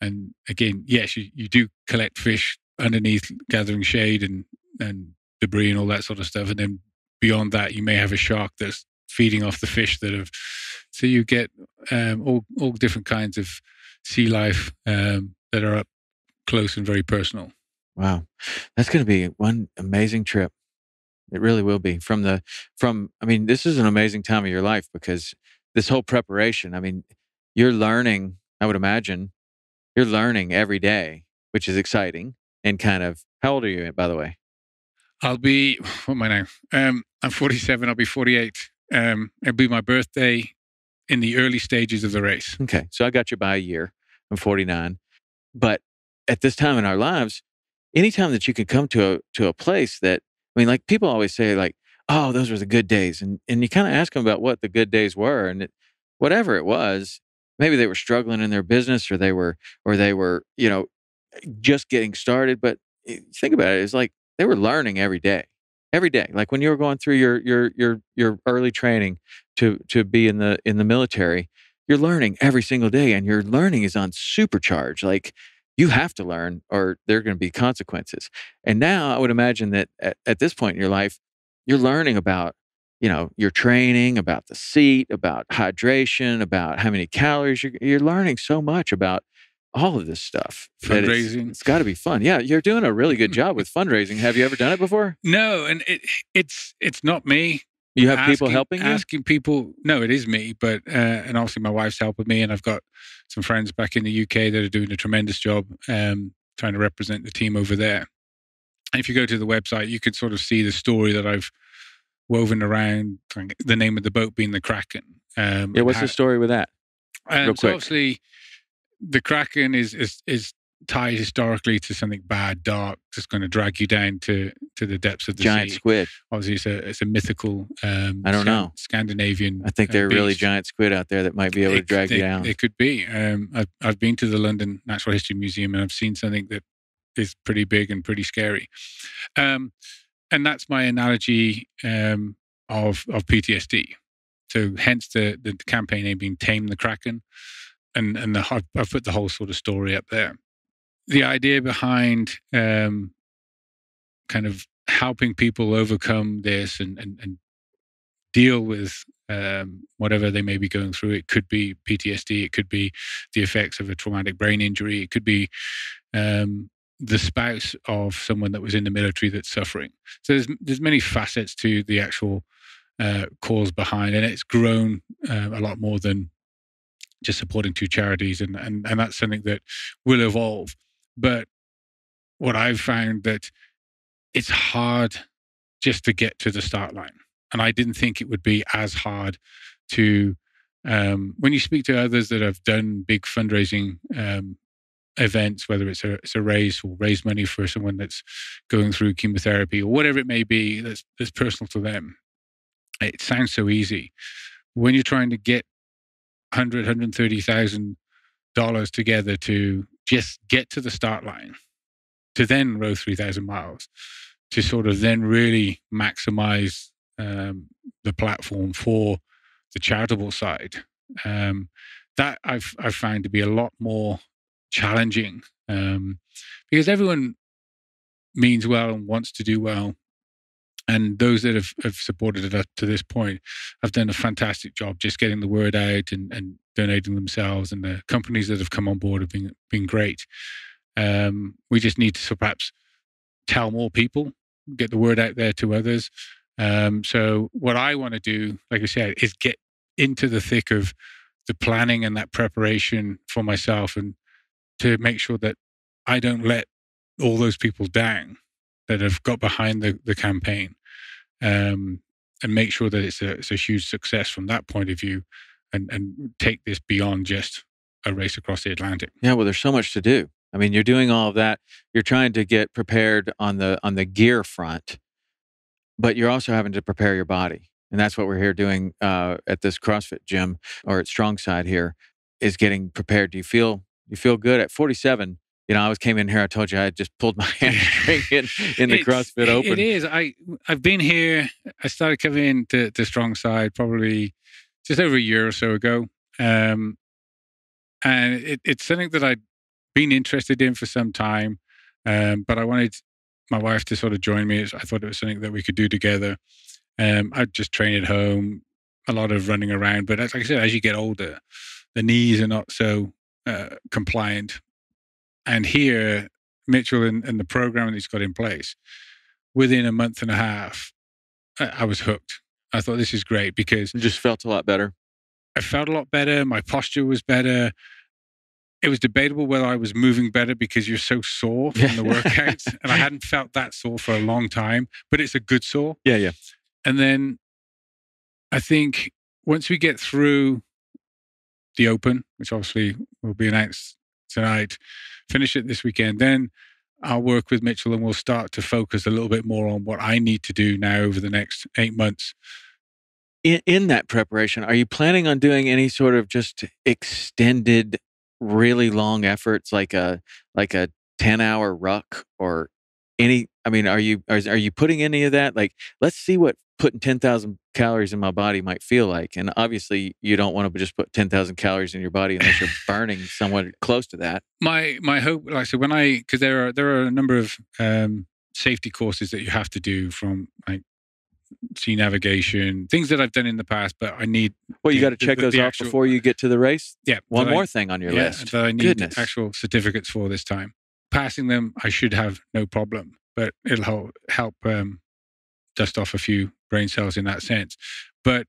And again, yes, you do collect fish underneath, gathering shade and debris and all that sort of stuff. And then beyond that, you may have a shark that's feeding off the fish that have. So you get all different kinds of sea life that are up close and very personal. Wow, that's going to be one amazing trip. It really will be. I mean, this is an amazing time of your life because this whole preparation. I mean, you're learning. I would imagine you're learning every day, which is exciting. And kind of, how old are you, by the way? What am I now? I'm 47. I'll be 48. It'll be my birthday in the early stages of the race. Okay, so I got you by a year. I'm 49. But at this time in our lives, anytime that you can come to a place that, I mean, like people always say like, oh, those were the good days. And you kind of ask them about what the good days were. And whatever it was, maybe they were struggling in their business or they were, just getting started. But think about it, it's like they were learning every day. Like when you were going through your early training to be in the military, you're learning every single day, and your learning is on supercharge. Like you have to learn, or there are going to be consequences. And now I would imagine that at this point in your life, you're learning about your training, about the seat, about hydration, about how many calories. You're learning so much about all of this stuff. Fundraising. It's got to be fun. Yeah, you're doing a really good job with fundraising. Have you ever done it before? No, and it's not me. You have people helping you? Asking people. No, it is me. But and obviously my wife's helping me, and I've got some friends back in the UK that are doing a tremendous job trying to represent the team over there. And if you go to the website, you can sort of see the story that I've woven around the name of the boat being the Kraken. What's the story with that? So obviously, the Kraken is tied historically to something bad, dark, that's going to drag you down to the depths of the giant sea. Squid. Obviously, it's a mythical. I don't know. Scandinavian. I think there are really giant squid out there that might be able to drag you down. It could be. I've been to the London Natural History Museum and I've seen something that is pretty big and pretty scary. And that's my analogy of PTSD. So hence the campaign name being Tame the Kraken. And I've put the whole sort of story up there. The idea behind kind of helping people overcome this and deal with whatever they may be going through. It could be PTSD. It could be the effects of a traumatic brain injury. It could be the spouse of someone that was in the military that's suffering. So there's many facets to the actual cause behind, and it's grown a lot more than just supporting two charities, and that's something that will evolve. But what I've found that it's hard just to get to the start line, and I didn't think it would be as hard to when you speak to others that have done big fundraising events, whether it's a race or raise money for someone that's going through chemotherapy or whatever it may be that's personal to them. It sounds so easy. When you're trying to get $130,000 together to just get to the start line, to then row 3,000 miles, to sort of then really maximize the platform for the charitable side, that I've found to be a lot more challenging because everyone means well and wants to do well. And those that have supported it up to this point have done a fantastic job just getting the word out and donating themselves. And the companies that have come on board have been great. We just need to perhaps tell more people, get the word out there to others. So what I want to do, like I said, is get into the thick of the planning and that preparation for myself, and to make sure that I don't let all those people down that have got behind the campaign, and make sure that it's a huge success from that point of view, and take this beyond just a race across the Atlantic. Yeah, well, there's so much to do. I mean, you're doing all of that. You're trying to get prepared on the gear front, but you're also having to prepare your body. And that's what we're here doing at this CrossFit gym or at Strong Side here, is getting prepared. Do you feel good at 47? You know, I came in here, I told you I had just pulled my hamstring in the CrossFit Open. It is. I've been here. I started coming into the Strong Side probably just over a year or so ago. And it's something that I'd been interested in for some time. But I wanted my wife to sort of join me. I thought it was something that we could do together. I'd just train at home, a lot of running around. But like I said, as you get older, the knees are not so compliant. And here, Mitchell and the program that he's got in place, within a month and a half, I was hooked. I thought, this is great, because you just felt a lot better. I felt a lot better. My posture was better. It was debatable whether I was moving better because you're so sore from the workouts. And I hadn't felt that sore for a long time, but it's a good sore. Yeah. And then I think once we get through the Open, which obviously will be announced tonight, finish it this weekend, then I'll work with Mitchell and we'll start to focus a little bit more on what I need to do now over the next 8 months. In that preparation, are you planning on doing any sort of just extended, really long efforts, like a 10-hour ruck or any? I mean, are you putting any of that? Like, let's see what putting 10,000 calories in my body might feel like. And obviously, you don't want to just put 10,000 calories in your body unless you're burning somewhat close to that. My hope, like I said, because there are a number of safety courses that you have to do, from like sea navigation, things that I've done in the past, but I need. Well, you got to check those off before you get to the race. Yeah. One more thing on your list that I need actual certificates for this time. Passing them, I should have no problem, but it'll help dust off a few brain cells in that sense. But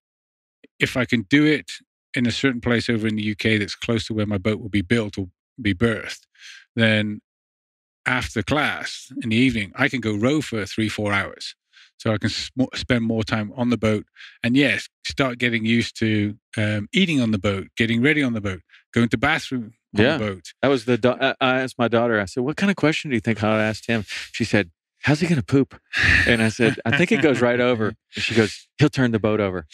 if I can do it in a certain place over in the UK that's close to where my boat will be built or be berthed, then after class in the evening, I can go row for 3-4 hours. So I can spend more time on the boat, and yes, start getting used to eating on the boat, getting ready on the boat, going to the bathroom on the boat. That was I asked my daughter, I said, what kind of question do you think I asked him? She said, how's he going to poop? And I said, I think it goes right over. And she goes, he'll turn the boat over.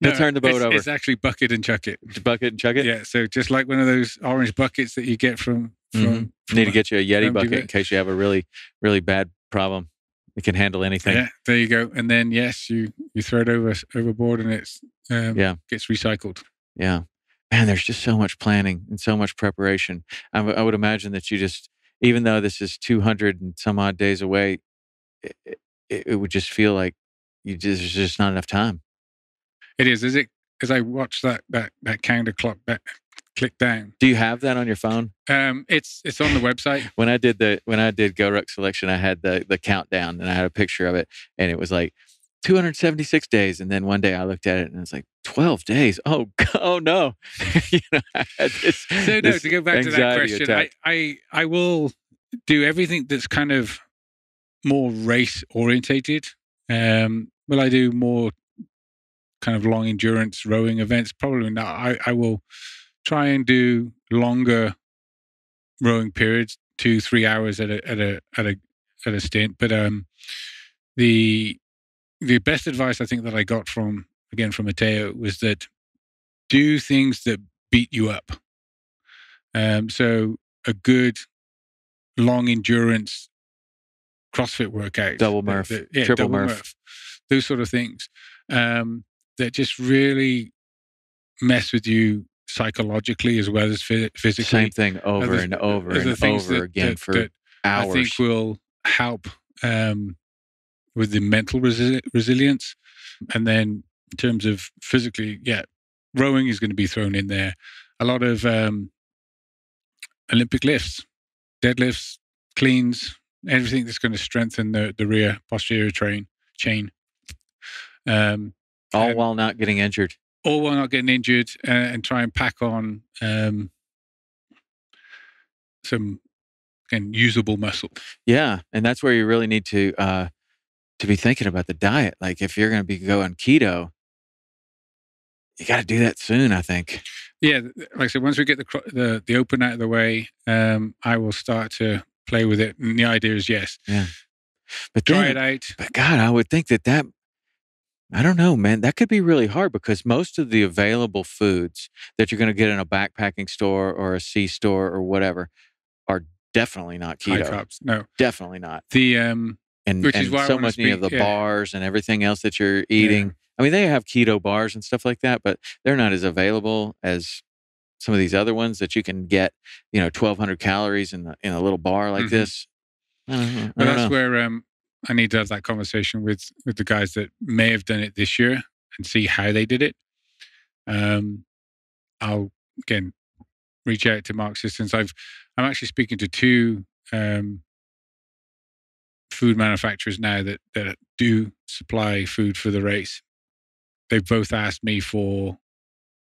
He'll turn the boat over. It's actually bucket and chuck it. Bucket and chuck it? Yeah, so just like one of those orange buckets that you get from you need to get you a Yeti bucket in case you have a really, really bad problem. It can handle anything. Yeah, there you go. And then, yes, you throw it overboard and it's gets recycled. Yeah. Man, there's just so much planning and so much preparation. I would imagine that you just, even though this is 200 and some odd days away, it would just feel like there's just not enough time. It is. Is it? As I watch that counter clock that click down. Do you have that on your phone? It's on the website. When I did Go Ruck Selection, I had the countdown and I had a picture of it, and it was like 276 days. And then one day I looked at it and it was like 12 days. Oh no! I had this, to go back to that question, I will do everything that's kind of more race orientated. Will I do more kind of long endurance rowing events? Probably not. I will try and do longer rowing periods, 2-3 hours at a stint. But the best advice I think that I got from Matteo was that do things that beat you up. So a good long endurance CrossFit workout, double Murph, triple Murph, those sort of things that just really mess with you psychologically as well as physically. Same thing over and over and over again for hours. I think will help with the mental resilience. And then in terms of physically, rowing is going to be thrown in there. A lot of Olympic lifts, deadlifts, cleans, everything that's going to strengthen the rear posterior chain. All while not getting injured. All while not getting injured, and try and pack on some usable muscle. Yeah, and that's where you really need to be thinking about the diet. Like if you're going to be going keto, you got to do that soon, I think. Yeah, like I said, once we get the Open out of the way, I will start to play with it. And the idea is, yes. Yeah. But try it out. But God, I would think that I don't know, man. That could be really hard because most of the available foods that you're going to get in a backpacking store or a sea store or whatever are definitely not keto. High carbs. No, definitely not. And which is why so much of the bars and everything else that you're eating. Yeah. I mean, they have keto bars and stuff like that, but they're not as available as some of these other ones that you can get, 1,200 calories in a little bar like this. I don't know. Well, that's where I need to have that conversation with the guys that may have done it this year and see how they did it. I'll again reach out to Mark Systems. I'm actually speaking to two food manufacturers now that do supply food for the race. They've both asked me for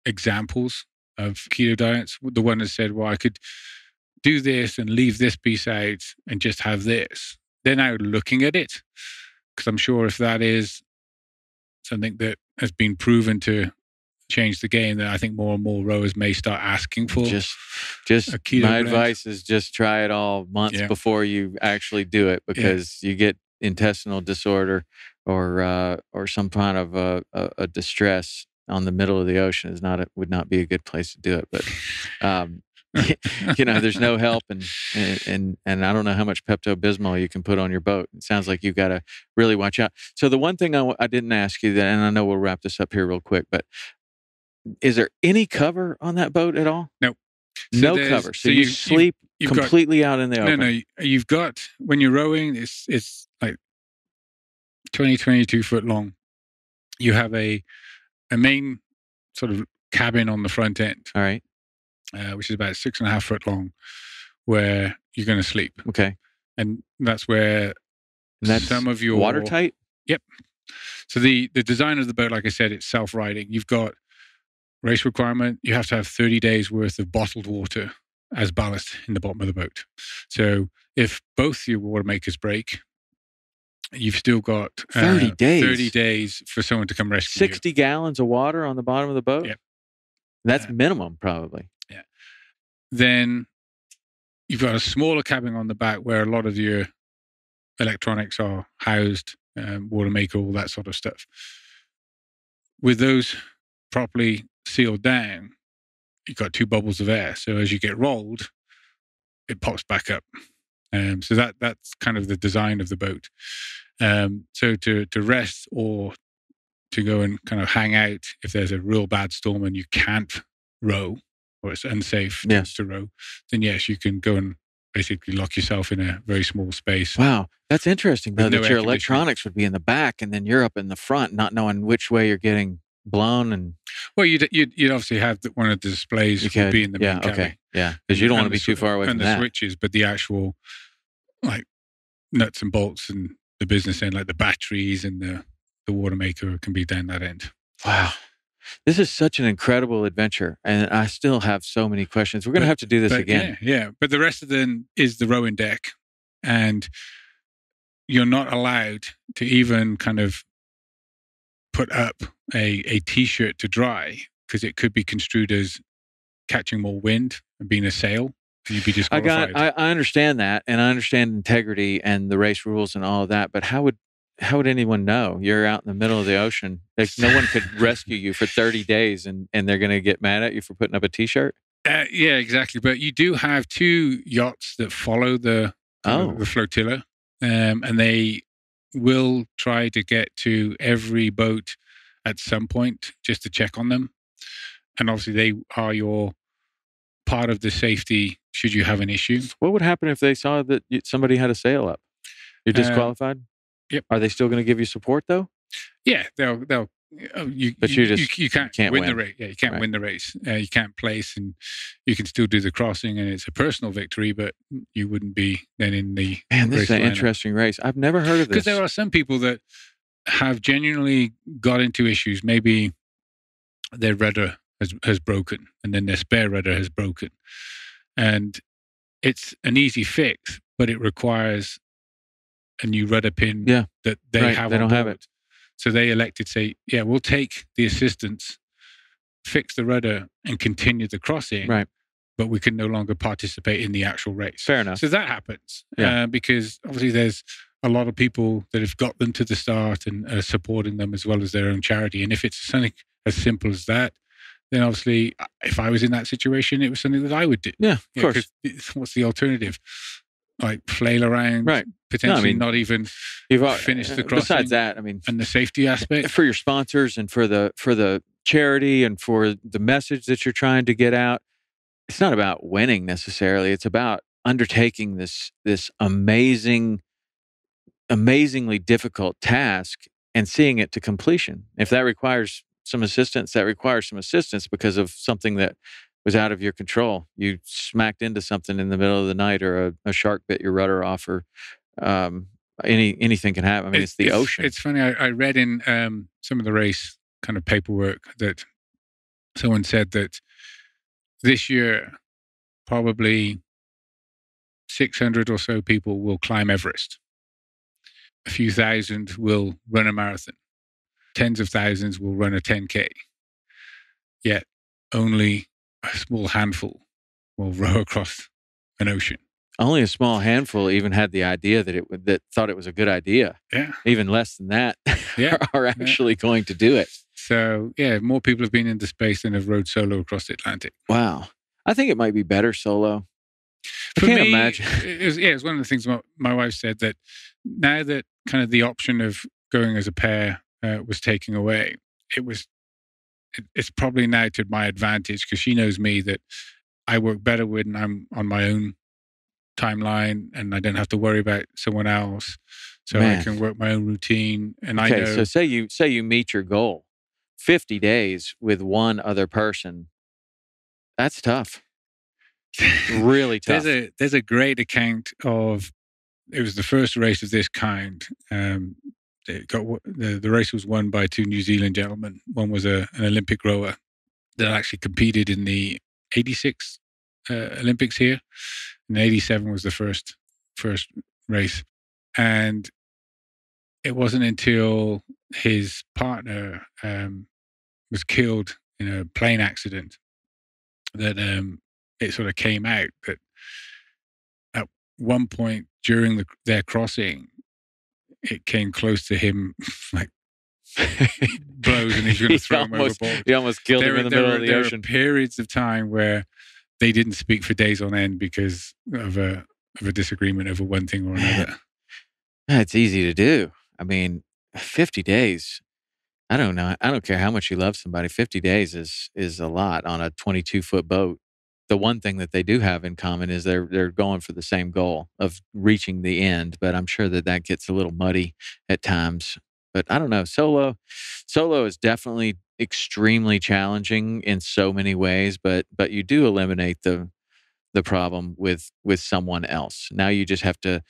examples of keto diets. The one has said, well, I could do this and leave this piece out and just have this. They're now looking at it because I'm sure if that is something that has been proven to change the game, then I think more and more rowers may start asking for just a keto my blend. Advice is just try it all months before you actually do it, because you get intestinal disorder or some kind of a distress on the middle of the ocean would not be a good place to do it. But there's no help, and I don't know how much Pepto-Bismol you can put on your boat. It sounds like you've got to really watch out. So the one thing I didn't ask you, and I know we'll wrap this up here real quick, but is there any cover on that boat at all? No. No cover. So you sleep completely out in the open. No. You've got, when you're rowing, it's like 20, 22 foot long. You have a main sort of cabin on the front end. All right. Which is about 6.5 foot long, where you're going to sleep. Okay. And that's where some of your... Watertight? Yep. So the design of the boat, like I said, it's self-riding. You've got race requirement. You have to have 30 days worth of bottled water as ballast in the bottom of the boat. So if both your water makers break, you've still got 30 days. 30 days for someone to come rescue 60 you. Gallons of water on the bottom of the boat? Yep. That's minimum, probably. Yeah. Then you've got a smaller cabin on the back where a lot of your electronics are housed, water maker, all that sort of stuff. With those properly sealed down, you've got 2 bubbles of air. So as you get rolled, it pops back up. So that's kind of the design of the boat. So to rest or to go and kind of hang out if there's a real bad storm and you can't row or it's unsafe to row, then yes, you can go and basically lock yourself in a very small spaase. Wow, that's interesting though, that your electronics would be in the back and then you're up in the front, not knowing which way you're getting blown. And well, you'd obviously have one of the displays would be in the main cabin. Okay, yeah, because you don't want to be too far away from that. And the switches, but the actual like nuts and bolts and the business end, like the batteries and the water maker, can be down that end. Wow. This is such an incredible adventure, and I still have so many questions. We're going to have to do this again. Yeah. But the rest of them is the rowing deck, and you're not allowed to even kind of put up a T-shirt to dry because it could be construed as catching more wind and being a sail, and you'd be disqualified. I understand that, and I understand integrity and the race rules and all of that, but how would anyone know? You're out in the middle of the ocean. Like, no one could rescue you for 30 days and they're going to get mad at you for putting up a T-shirt? Yeah, exactly. But you do have 2 yachts that follow the flotilla, and they will try to get to every boat at some point just to check on them. And obviously they are your part of the safety should you have an issue. What would happen if they saw that somebody had a sail up? You're disqualified? Yep. Are they still going to give you support though? Yeah, they'll. You can't win the race. Yeah, you can't win the race. You can't place, and you can still do the crossing, and it's a personal victory, but you wouldn't be then in the. Man, this is an interesting race. I've never heard of this. Because there are some people that have genuinely got into issues. Maybe their rudder has broken, and then their spare rudder has broken, and it's an easy fix, but it requires a new rudder pin that they have. They don't have it. So they elected to say, yeah, we'll take the assistance, fix the rudder, and continue the crossing. Right. But we can no longer participate in the actual race. Fair enough. So that happens. Yeah. Because obviously there's a lot of people that have got them to the start and are supporting them as well as their own charity. And if it's something as simple as that, then obviously, if I was in that situation, it was something that I would do. Yeah, of course. What's the alternative? Like flail around, right? Potentially not even finish the crossing. Besides that, I mean, and the safety aspect for your sponsors and for the charity and for the message that you're trying to get out, it's not about winning necessarily. It's about undertaking this amazingly difficult task and seeing it to completion. If that requires some assistance, because of something that was out of your control. You smacked into something in the middle of the night, or a shark bit your rudder off, or anything can happen. I mean, it's the ocean. It's funny. I read in some of the race kind of paperwork that someone said that this year probably 600 or so people will climb Everest. A few thousand will run a marathon. Tens of thousands will run a 10K. Yet only a small handful will row across an ocean. Only a small handful even had the idea that thought it was a good idea. Yeah. Even less than that are actually going to do it. So, more people have been into space than have rowed solo across the Atlantic. Wow. I think it might be better solo. I can't imagine. It's one of the things my wife said, that now that kind of the option of going as a pair was taken away, it's probably now to my advantage, because she knows me that I work better when I'm on my own timeline and I don't have to worry about someone else. So I can work my own routine. And I know. So say you meet your goal, 50 days with one other person. That's tough. Really tough. There's a great account of, it was the first race of this kind. The race was won by two New Zealand gentlemen. One was an Olympic rower that actually competed in the 86 Olympics here, and 87 was the first race. And it wasn't until his partner was killed in a plane accident that it sort of came out that at one point during their crossing, it came close to him, like blows, and he's going to throw him overboard. He almost killed him in the middle of the ocean. There were periods of time where they didn't speak for days on end because of a disagreement over one thing or another. It's easy to do. I mean, 50 days. I don't know. I don't care how much you love somebody. 50 days is a lot on a 22-foot boat. The one thing that they do have in common is they're going for the same goal of reaching the end. But I'm sure that gets a little muddy at times. But I don't know. Solo is definitely extremely challenging in so many ways. But you do eliminate the problem with someone else. Now you just have to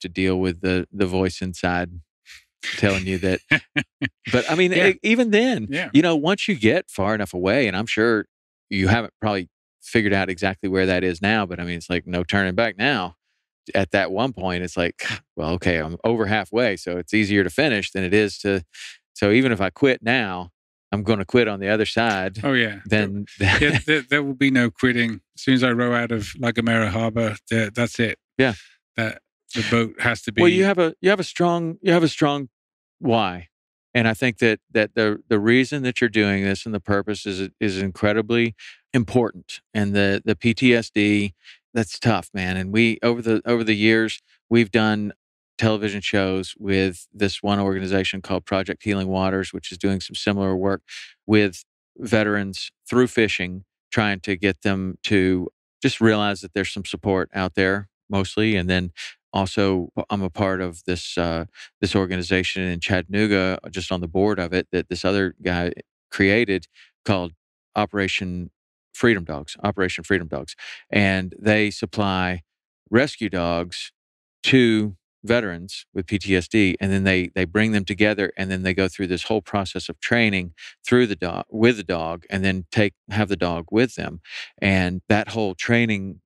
deal with the voice inside telling you that. But I mean, even then, once you get far enough away, and I'm sure you haven't probably figured out exactly where that is now, but I mean, it's like no turning back now. At that one point, it's like, well, okay, I'm over halfway, so it's easier to finish than it is to. So even if I quit now, I'm going to quit on the other side. Oh yeah. Then there will be no quitting. As soon as I row out of La Gomera Harbor, that's it. Yeah. That the boat has to be. Well, you have a strong why, and I think that the reason that you're doing this and the purpose is incredibly important. And the PTSD, that's tough, man. And we over the years we've done television shows with this one organization called Project Healing Waters, which is doing some similar work with veterans through fishing, trying to get them to just realize that there's some support out there mostly. And then also I'm a part of this organization in Chattanooga, just on the board of it, that this other guy created called Operation Freedom Dogs. And they supply rescue dogs to veterans with PTSD, and then they bring them together, and then they go through this whole process of training with the dog, and then have the dog with them. And that whole training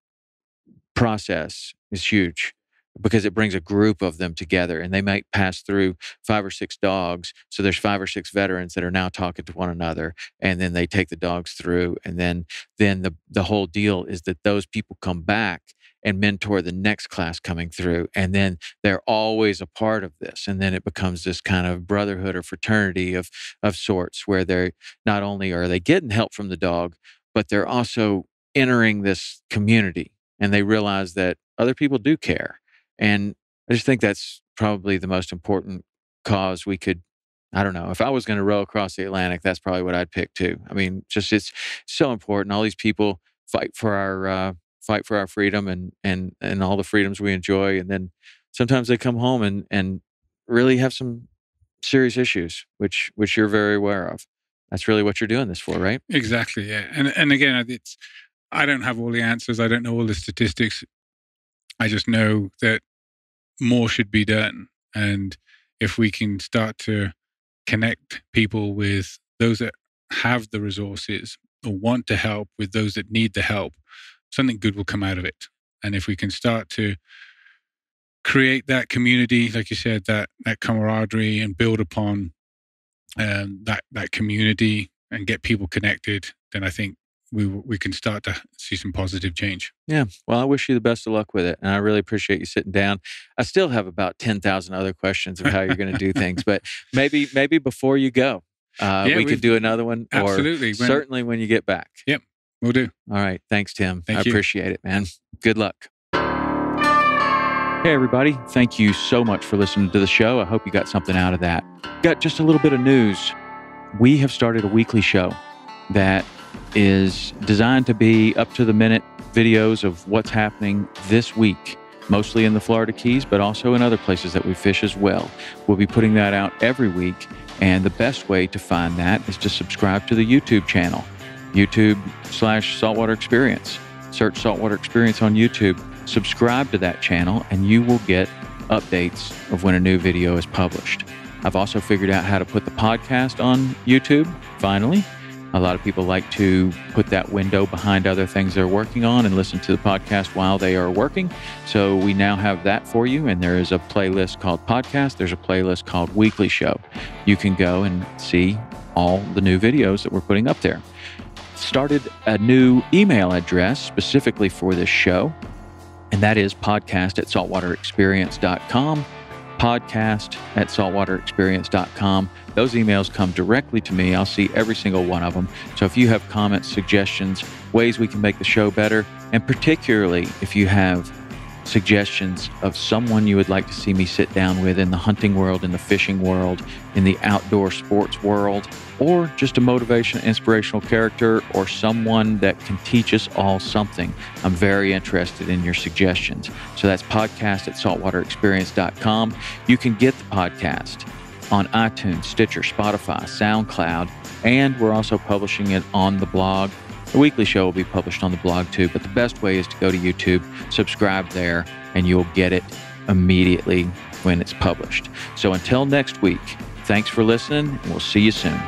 process is huge, because it brings a group of them together, and they might pass through 5 or 6 dogs. So there's 5 or 6 veterans that are now talking to one another, and then they take the dogs through. And then the whole deal is that those people come back and mentor the next class coming through. And then they're always a part of this. And then it becomes this kind of brotherhood or fraternity of sorts, where they're not only are they getting help from the dog, but they're also entering this community, and they realize that other people do care. And I just think that's probably the most important cause we could, I don't know, if I was going to row across the Atlantic, that's probably what I'd pick too. I mean, just it's so important. All these people fight for our freedom and all the freedoms we enjoy, and then sometimes they come home and really have some serious issues, which you're very aware of. That's really what you're doing this for, right? Exactly. Yeah. And again, I don't have all the answers. I don't know all the statistics. I just know that more should be done. And if we can start to connect people with those that have the resources or want to help with those that need the help, something good will come out of it. And if we can start to create that community, like you said, that camaraderie, and build upon that community and get people connected, then I think we can start to see some positive change. Yeah. Well, I wish you the best of luck with it. And I really appreciate you sitting down. I still have about 10,000 other questions of how you're going to do things, but maybe before you go, we could do another one. Absolutely. Or certainly when you get back. Yep. We'll do. All right. Thanks, Tim. Thank I you. appreciate it, man. Good luck. Hey, everybody. Thank you so much for listening to the show. I hope you got something out of that. Got just a little bit of news. We have started a weekly show that is designed to be up-to-the-minute videos of what's happening this week, mostly in the Florida Keys, but also in other places that we fish as well. We'll be putting that out every week, and the best way to find that is to subscribe to the YouTube channel, YouTube/Saltwater Experience. Search Saltwater Experience on YouTube. Subscribe to that channel, and you will get updates of when a new video is published. I've also figured out how to put the podcast on YouTube, finally. A lot of people like to put that window behind other things they're working on and listen to the podcast while they are working. So we now have that for you, and there is a playlist called Podcast. There's a playlist called Weekly Show. You can go and see all the new videos that we're putting up there. Started a new email address specifically for this show, and that is podcast@saltwaterexperience.com. podcast@saltwaterexperience.com. Those emails come directly to me. I'll see every single one of them. So if you have comments, suggestions, ways we can make the show better, and particularly if you have suggestions of someone you would like to see me sit down with in the hunting world, in the fishing world, in the outdoor sports world, or just a motivation, inspirational character, or someone that can teach us all something, I'm very interested in your suggestions. So that's podcast@saltwaterexperience.com. You can get the podcast on iTunes, Stitcher, Spotify, SoundCloud, and we're also publishing it on the blog. The weekly show will be published on the blog too, but the best way is to go to YouTube, subscribe there, and you'll get it immediately when it's published. So until next week, thanks for listening, and we'll see you soon.